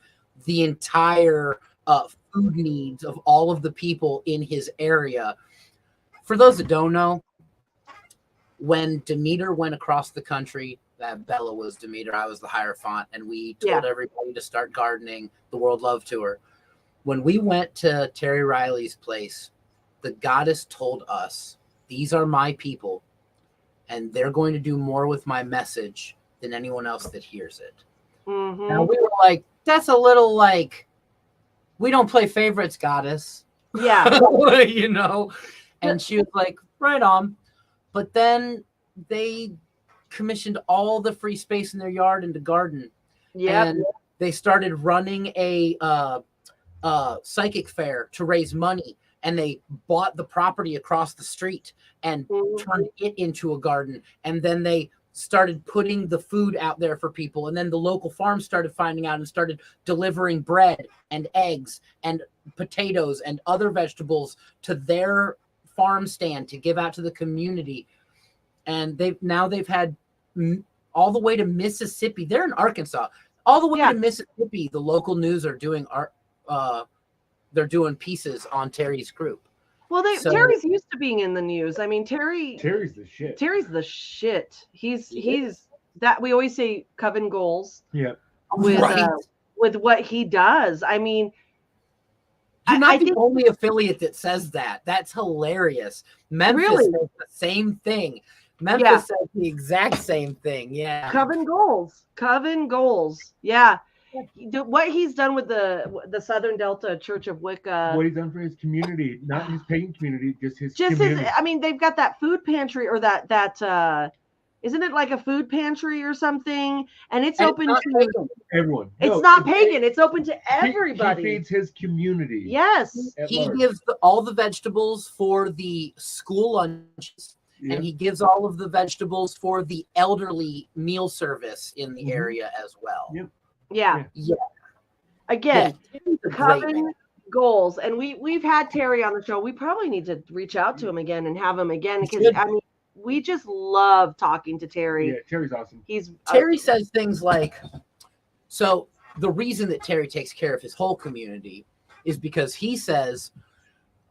the entire food needs of all of the people in his area. For those that don't know, when Demeter went across the country, that Bella was Demeter, I was the Hierophant, and we told everybody to start gardening the World Love Tour. When we went to Terry Riley's place, the goddess told us, these are my people, and they're going to do more with my message than anyone else that hears it. Mm-hmm. Now we were like, that's a little like, we don't play favorites, goddess. Yeah. And she was like, right on. But then they commissioned all the free space in their yard into garden. Yeah. And they started running a psychic fair to raise money, and they bought the property across the street and turned it into a garden, and then they started putting the food out there for people, and then the local farms started finding out and started delivering bread and eggs and potatoes and other vegetables to their farm stand to give out to the community. And they've had all the way to Mississippi. They're in Arkansas. All the way to Mississippi, the local news are doing they're doing pieces on Terry's group. Well, Terry's used to being in the news. I mean, Terry's the shit. Terry's the shit. He's that we always say Coven goals. Yeah. With what he does. I mean, you're not the only affiliate that says that. That's hilarious. Memphis says the same thing. Memphis says the exact same thing. Yeah. Coven goals. Yeah. What he's done with the Southern Delta Church of Wicca. What he's done for his community, not his pagan community, just his community. I mean, they've got that food pantry or that isn't it like a food pantry or something? And it's open to everyone. It's not pagan. It's open to everybody. He feeds his community. Yes. He gives all the vegetables for the school lunches. Yeah. And he gives all of the vegetables for the elderly meal service in the area as well. Yep. Yeah. Again, Coven goals. And we've had Terry on the show. We probably need to reach out to him again and have him again because I mean, we just love talking to Terry. Yeah, Terry's awesome. Terry says things like, so the reason that Terry takes care of his whole community is because he says,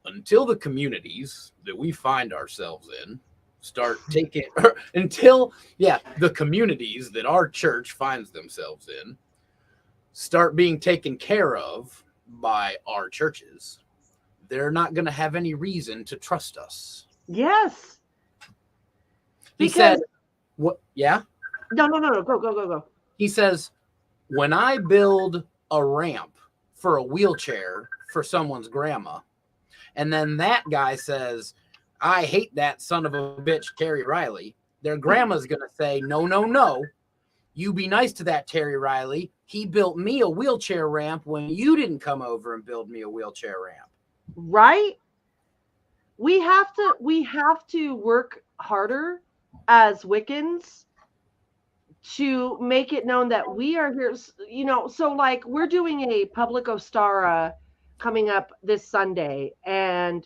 until the communities that we find ourselves in start taking, the communities that our church finds themselves in start being taken care of by our churches, they're not going to have any reason to trust us. Yes. He said, "What? Yeah, no, go." He says, when I build a ramp for a wheelchair for someone's grandma, and then that guy says, I hate that son of a bitch, Terry Riley, their grandma's going to say, no, you be nice to that Terry Riley. He built me a wheelchair ramp when you didn't come over and build me a wheelchair ramp." Right? We have to work harder as Wiccans to make it known that we are here, so like we're doing a public Ostara coming up this Sunday, and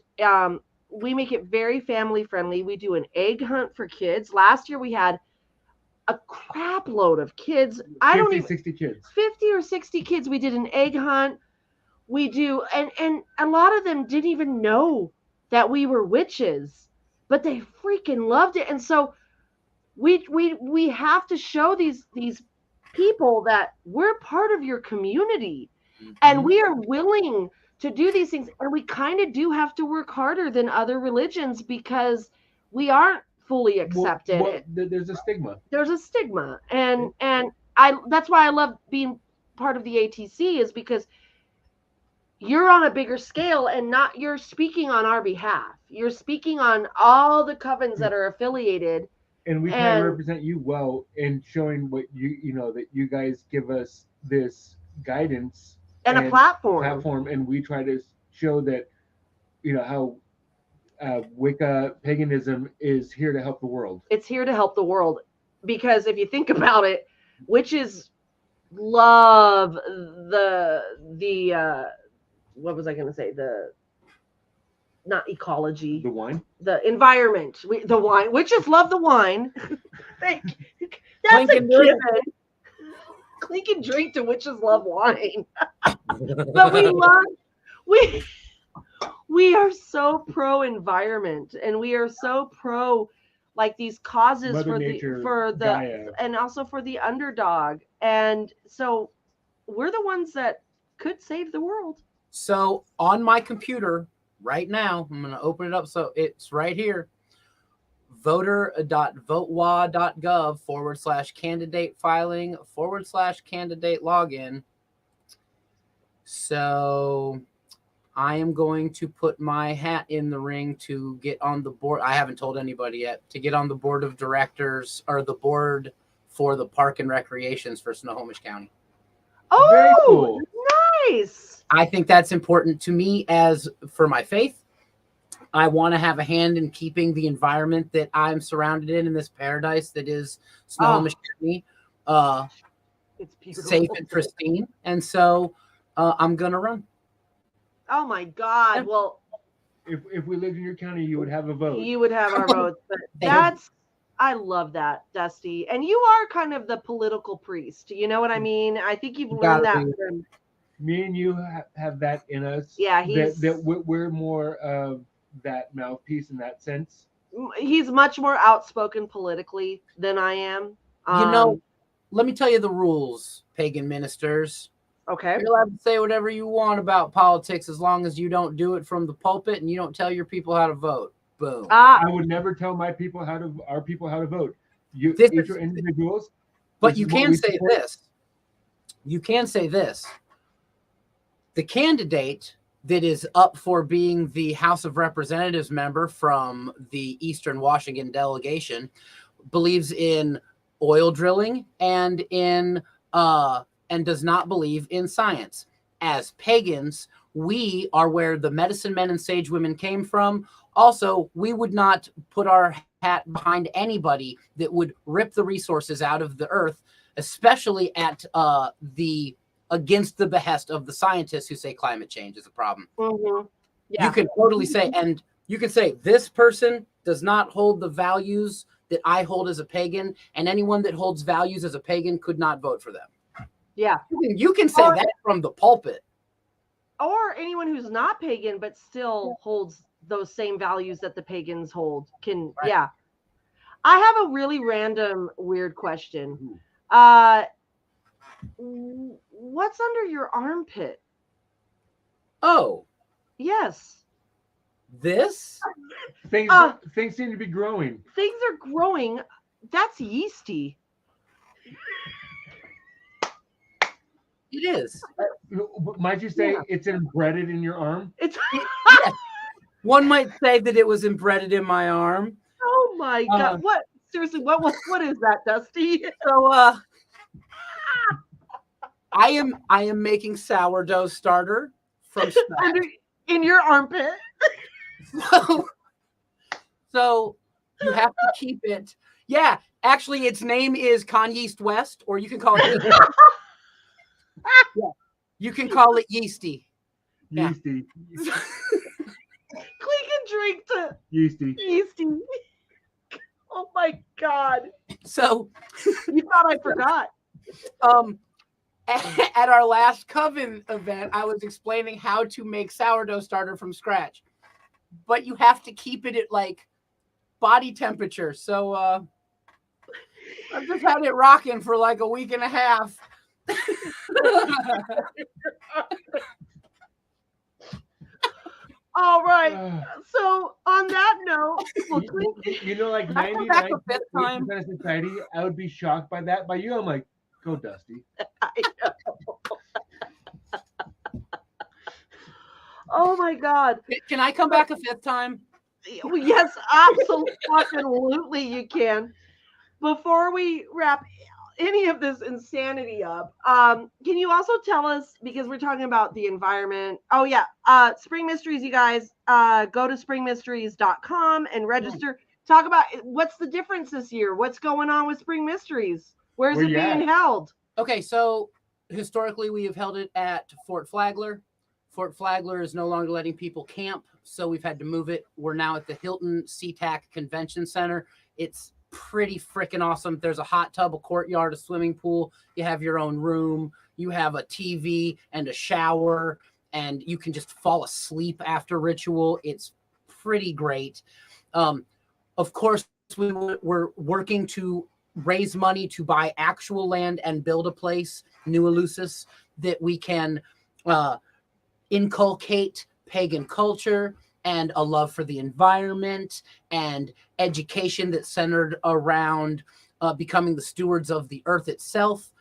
we make it very family friendly. We do an egg hunt for kids. Last year we had a crap load of kids. 60 kids. 50 or 60 kids. We did an egg hunt. We do, and a lot of them didn't even know that we were witches, but they freaking loved it. And so we have to show these people that we're part of your community, and we are willing to do these things. And we kind of do have to work harder than other religions because we aren't fully accepted. Well, there's a stigma. And that's why I love being part of the ATC, is because you're on a bigger scale and you're speaking on our behalf. You're speaking on all the covens that are affiliated. And we can represent you well in showing what that you guys give us this guidance and a platform. And we try to show that, how Wicca paganism is here to help the world. It's here to help the world, because if you think about it, witches love the what was I going to say? Not ecology. The wine? The environment. The wine. Witches love the wine. That's a given. Clink and drink to witches love wine. But we are so pro environment, and we are so pro like these causes Mother Nature, Gaia. And also for the underdog. And so we're the ones that could save the world. So on my computer right now, I'm going to open it up. So it's right here. voter.votewa.gov/candidate filing /candidate login. So I am going to put my hat in the ring to get on the board. I haven't told anybody yet, to get on the board of directors, or the board for the Park and Recreations for Snohomish County. Oh, very cool. Nice. I think that's important to me as for my faith. I want to have a hand in keeping the environment that I'm surrounded in this paradise that is Snohomish County it's beautiful, safe and pristine. And so I'm going to run. Oh my God. Yeah. Well, if we lived in your county, you would have a vote. You would have our votes. But I love that, Dusty. And you are kind of the political priest. You know what I mean? I think you've learned that from... Me and you have that in us. Yeah, that we're more of that mouthpiece in that sense. He's much more outspoken politically than I am. Let me tell you the rules, pagan ministers. Okay. You're allowed to say whatever you want about politics as long as you don't do it from the pulpit and you don't tell your people how to vote. Boom. I would never tell our people how to vote. Each are individuals. But you can say this. You can say this. The candidate that is up for being the House of Representatives member from the Eastern Washington delegation believes in oil drilling and does not believe in science. As pagans, we are where the medicine men and sage women came from. Also, we would not put our hat behind anybody that would rip the resources out of the earth, especially at against the behest of the scientists who say climate change is a problem. Mm-hmm. Yeah. You can totally say, and you can say, this person does not hold the values that I hold as a pagan, and anyone that holds values as a pagan could not vote for them. Yeah. You can say that from the pulpit. Or anyone who's not pagan but still holds those same values that the pagans hold can, right. Yeah. I have a really random, weird question. What's under your armpit? Oh. Yes. Things seem to be growing. Things are growing. That's yeasty. It is. Might you say it's embedded in your arm? It's yes. One might say that it was embedded in my arm. Oh my God. What? Seriously, what is that, Dusty? So I am making sourdough starter from scratch. In your armpit. So you have to keep it. Yeah, actually its name is Yeast West, or you can call it yeah. You can call it Yeasty. Yeasty. Yeah. Click and drink to Yeasty. Yeasty. Oh my God. So you thought I forgot. At our last Coven event, I was explaining how to make sourdough starter from scratch. But you have to keep it at like body temperature. So I've just had it rocking for like a week and a half. All right. So on that note, like 99% of society, I would be shocked by that. By you, I'm like, go Dusty. I know. Oh my God. Can I come back a fifth time? Yes, absolutely you can. Before we wrap any of this insanity up, can you also tell us, because we're talking about the environment. Oh yeah. Spring Mysteries, you guys, go to springmysteries.com and register. Talk about what's the difference this year. What's going on with Spring Mysteries? Where's it being held? Okay, so historically we have held it at Fort Flagler. Fort Flagler is no longer letting people camp, so we've had to move it. We're now at the Hilton SeaTac Convention Center. It's pretty freaking awesome. There's a hot tub, a courtyard, a swimming pool. You have your own room. You have a TV and a shower, and you can just fall asleep after ritual. It's pretty great. Of course, we're working to raise money to buy actual land and build a place, New Eleusis, that we can inculcate pagan culture and a love for the environment and education that's centered around becoming the stewards of the earth itself.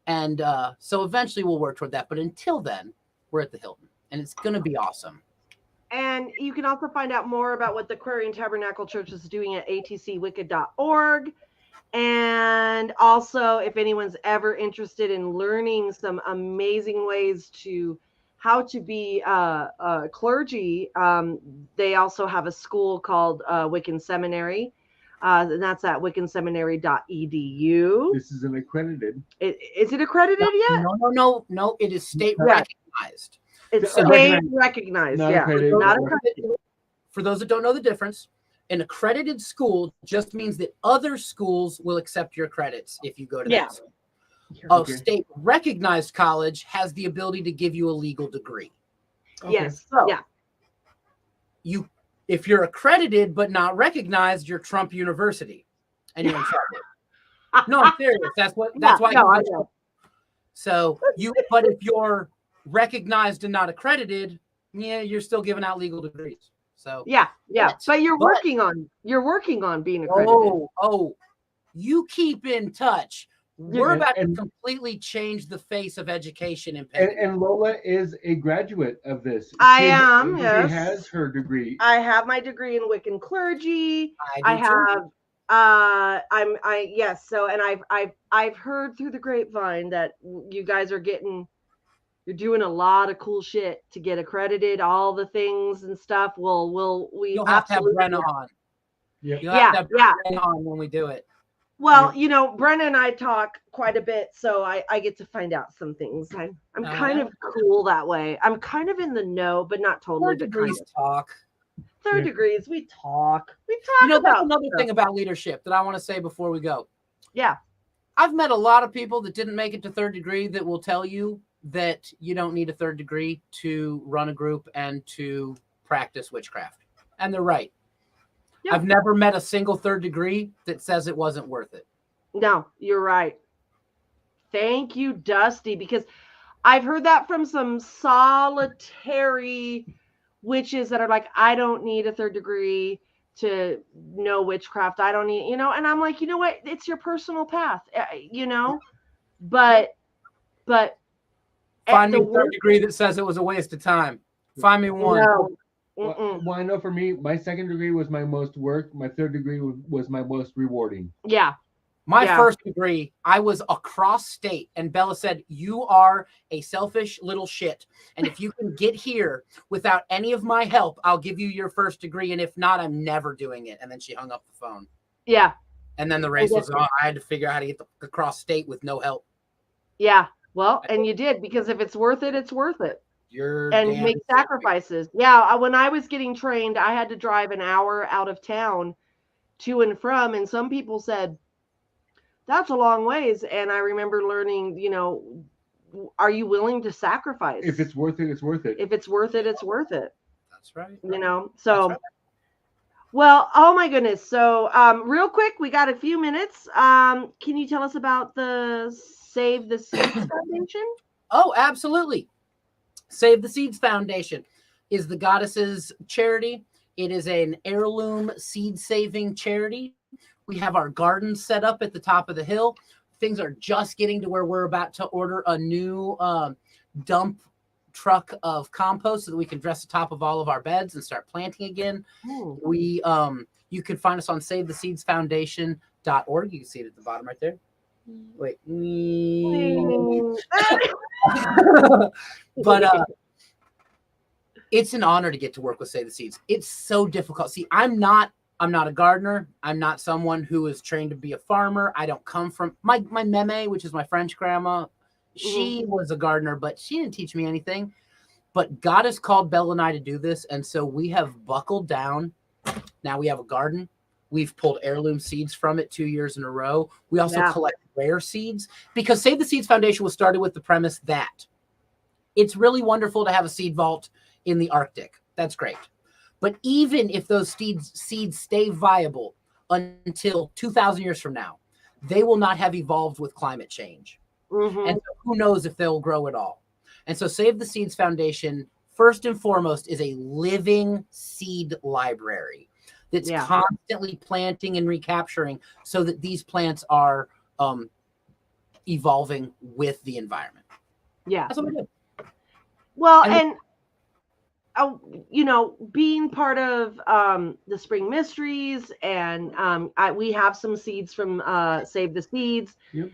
And so eventually we'll work toward that. But until then, we're at the Hilton, and it's going to be awesome. And you can also find out more about what the Aquarian Tabernacle Church is doing at atcwicked.org. And also, if anyone's ever interested in learning some amazing ways to how to be clergy, they also have a school called Wiccan Seminary. And that's at wiccanseminary.edu. This is an accredited. Is it accredited yet? No. It is state recognized. It's state recognized. Not yeah, accredited. not accredited. For those that don't know the difference, an accredited school just means that other schools will accept your credits if you go to that school. A state recognized college has the ability to give you a legal degree. Okay. Yes. So, if you're accredited but not recognized, you're Trump University, and you're in trouble. No, I'm serious. That's why. I know. So but if you're recognized and not accredited, you're still giving out legal degrees. So but you're working on being accredited. You keep in touch. We're about to completely change the face of education in Pagan. And Lola is a graduate of this. I am. Yes, she has her degree. I have my degree in Wiccan clergy. Yes. So, and I've heard through the grapevine that you guys are you're doing a lot of cool shit to get accredited, all the things and stuff. You'll have to have Brenna on. Yeah. You'll have to have Brenna on when we do it. Well, Brenna and I talk quite a bit, so I get to find out some things. I'm kind of cool that way. I'm kind of in the know, but not totally. Third degrees talk. Third degrees, we talk. About that's another thing about leadership that I want to say before we go. Yeah. I've met a lot of people that didn't make it to third degree that will tell you that you don't need a third degree to run a group and to practice witchcraft. And they're right. Yeah. I've never met a single third degree that says it wasn't worth it. No, you're right. Thank you, Dusty, because I've heard that from some solitary witches that are like, I don't need a third degree to know witchcraft. I don't need, and I'm like, you know what? It's your personal path, but find me a third degree that says it was a waste of time. Find me one. No. Well, I know for me, my second degree was my most work. My third degree was my most rewarding. Yeah. My first degree, I was across state, and Bella said, you are a selfish little shit. And if you can get here without any of my help, I'll give you your first degree. And if not, I'm never doing it. And then she hung up the phone. Yeah. And then the race was on. I had to figure out how to get across state with no help. Yeah. Well, and you did, because if it's worth it, it's worth it. And make sacrifices. Yeah. When I was getting trained, I had to drive an hour out of town to and from. And some people said, that's a long ways. And I remember learning, are you willing to sacrifice? If it's worth it, it's worth it. If it's worth it, it's worth it. That's right. So, well, oh my goodness. So, real quick, we got a few minutes. Can you tell us about the Save the Seeds Foundation? Oh, absolutely. Save the Seeds Foundation is the Goddess's charity. It is an heirloom seed saving charity. We have our garden set up at the top of the hill. Things are just getting to where we're about to order a new dump truck of compost so that we can dress the top of all of our beds and start planting again. Ooh. You can find us on SaveTheSeedsFoundation.org. You can see it at the bottom right there. Wait. But it's an honor to get to work with Save the Seeds. It's so difficult. See, I'm not a gardener. I'm not someone who is trained to be a farmer. I don't come from my meme, which is my French grandma. She was a gardener, but she didn't teach me anything. But God has called Bella and I to do this. And so we have buckled down. Now we have a garden. We've pulled heirloom seeds from it 2 years in a row. We also collect rare seeds, because Save the Seeds Foundation was started with the premise that it's really wonderful to have a seed vault in the Arctic. That's great. But even if those seeds stay viable until 2,000 years from now, they will not have evolved with climate change. Mm-hmm. And so who knows if they'll grow at all. And so Save the Seeds Foundation, first and foremost, is a living seed library that's constantly planting and recapturing so that these plants are evolving with the environment. Yeah. That's what we do. Well, and being part of the Spring Mysteries, and we have some seeds from Save the Seeds. Yep.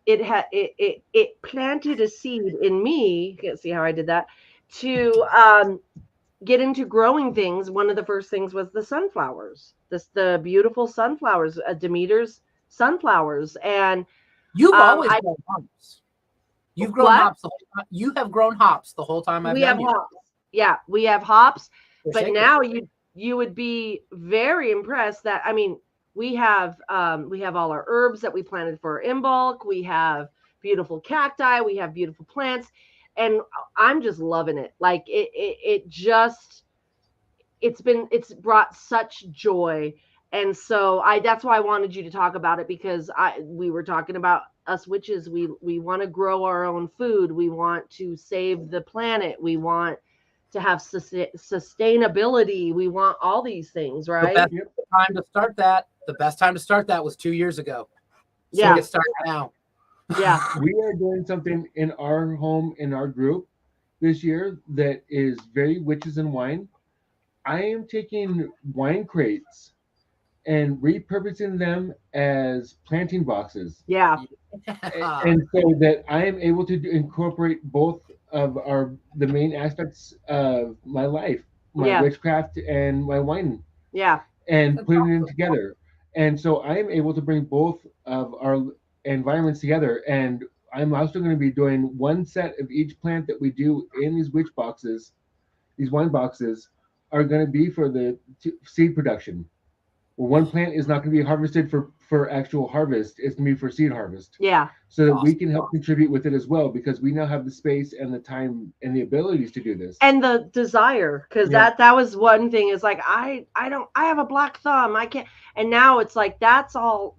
It planted a seed in me. You can't see how I did that, to get into growing things. One of the first things was the sunflowers. The beautiful sunflowers, Demeter's sunflowers, and you've always grown hops. You've grown hops. You have grown hops the whole time I've known you. Hops. Yeah, we have hops. They're but sacred. Now you would be very impressed that, I mean, we have all our herbs that we planted for in bulk. We have beautiful cacti. We have beautiful plants, and I'm just loving it. Like it's brought such joy. And so that's why I wanted you to talk about it, because we were talking about us witches. We want to grow our own food. We want to save the planet. We want to have sustainability. We want all these things, right? The best time to start that was 2 years ago. So yeah. Get started now. Yeah. We are doing something in our home, in our group this year that is very witches and wine. I am taking wine crates and repurposing them as planting boxes. Yeah. And so that I am able to incorporate both of the main aspects of my life, my witchcraft and my wine. Yeah. And putting them together. And so I am able to bring both of our environments together. And I'm also going to be doing one set of each plant that we do in these witch boxes. These wine boxes are going to be for the seed production. Well, one plant is not going to be harvested for actual harvest. It's going to be for seed harvest. Yeah. So that we can help contribute with it as well, because we now have the space and the time and the abilities to do this. And the desire, because that was one thing, is like, I have a black thumb. I can't. And now it's like, that's all,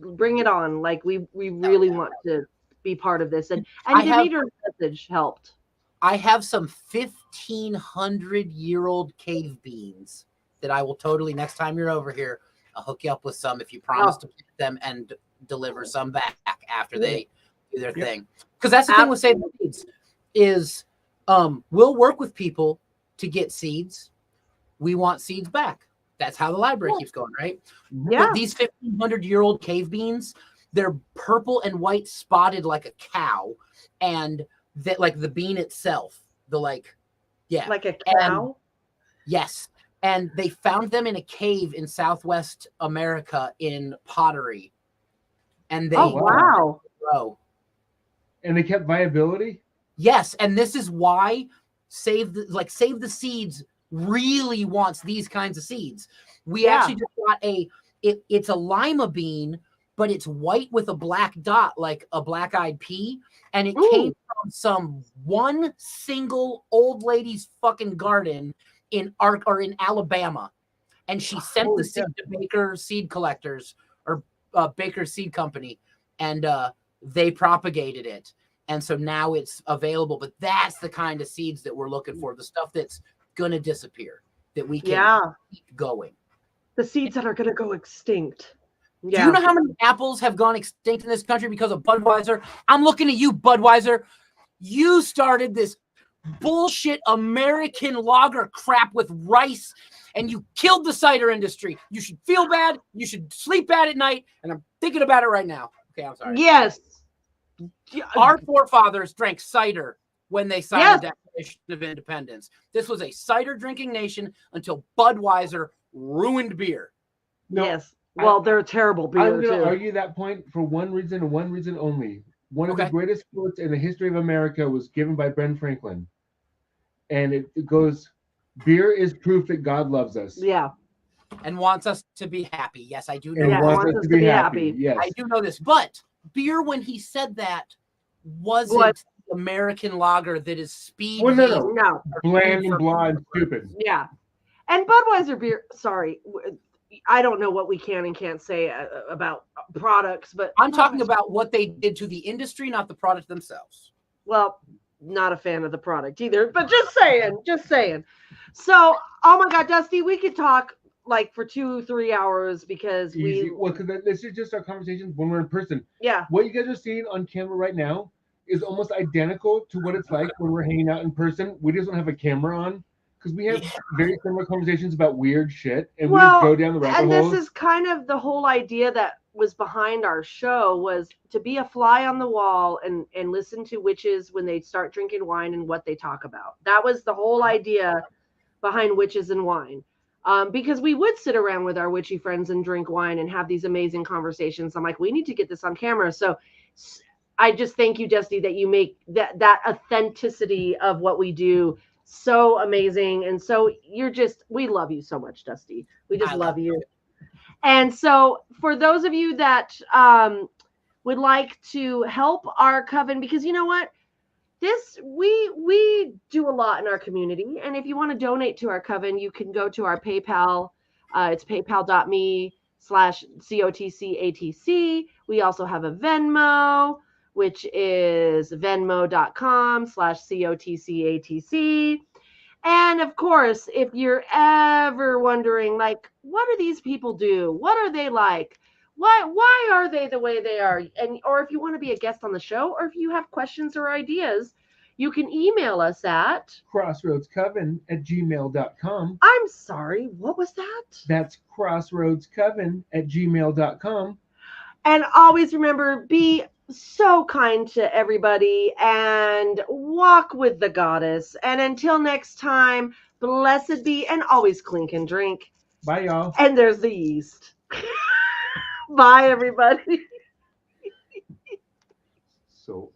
bring it on. Like we really want to be part of this. And Demeter's message helped. I have some 1,500-year-old cave beans that I will totally, next time you're over here, I'll hook you up with some if you promise to pick them and deliver some back after they do their thing. Because that's the thing with Save the Seeds is we'll work with people to get seeds. We want seeds back. That's how the library keeps going, right? Yeah. But these 1,500-year-old cave beans, they're purple and white spotted like a cow, and that like the bean itself, like a cow. Yes. And they found them in a cave in Southwest America in pottery. And they grow. And they kept viability? Yes. And this is why Save the Seeds really wants these kinds of seeds. We actually just got it's a lima bean, but it's white with a black dot, like a black-eyed pea. And it came from one single old lady's fucking garden in Alabama, and she sent the seed to Baker Seed Collectors or Baker Seed Company, and they propagated it, and so now it's available. But that's the kind of seeds that we're looking for, the stuff that's gonna disappear, that we can keep going. The seeds that are gonna go extinct. Do you know how many apples have gone extinct in this country because of Budweiser? I'm looking at you, Budweiser. You started this bullshit American lager crap with rice, and you killed the cider industry. You should feel bad. You should sleep bad at night. And I'm thinking about it right now. Okay, I'm sorry. Yes. Our forefathers drank cider when they signed the Declaration of Independence. This was a cider drinking nation until Budweiser ruined beer. No, yes. Well, they're a terrible beer. I'm going to argue that point for one reason and one reason only. One of the greatest quotes in the history of America was given by Ben Franklin. And it goes, beer is proof that God loves us. Yeah. And wants us to be happy. Yes, I do know. And wants us to be happy. Yes. I do know this. But beer, when he said that, wasn't the American lager that is speedy. Well, no. Bland and blah and stupid. Yeah. And Budweiser beer, sorry, I don't know what we can and can't say about products, but I'm talking about what they did to the industry, not the product themselves. Well, not a fan of the product either, but just saying. So, oh my God, Dusty, we could talk like for 2-3 hours because because this is just our conversations when we're in person. Yeah. What you guys are seeing on camera right now is almost identical to what it's like when we're hanging out in person. We just don't have a camera on because we have very similar conversations about weird shit, and we just go down the rabbit holes. And this is kind of the whole idea that was behind our show, was to be a fly on the wall and listen to witches when they start drinking wine and what they talk about. That was the whole idea behind Witches and Wine. Because we would sit around with our witchy friends and drink wine and have these amazing conversations. I'm like, we need to get this on camera. So I just thank you, Dusty, that you make that authenticity of what we do so amazing. And so we love you so much, Dusty. We just love you. And so for those of you that would like to help our coven, because you know what? We do a lot in our community. And if you want to donate to our coven, you can go to our PayPal. It's paypal.me/COTCATC. We also have a Venmo, which is venmo.com/COTCATC. And of course, if you're ever wondering, like, what do these people do? What are they like? Why are they the way they are? Or if you want to be a guest on the show, or if you have questions or ideas, you can email us at crossroadscoven@gmail.com. I'm sorry, what was that? That's crossroadscoven@gmail.com. And always remember, be so kind to everybody and walk with the goddess. And until next time, blessed be, and always clink and drink. Bye, y'all. And there's the yeast. Bye, everybody. So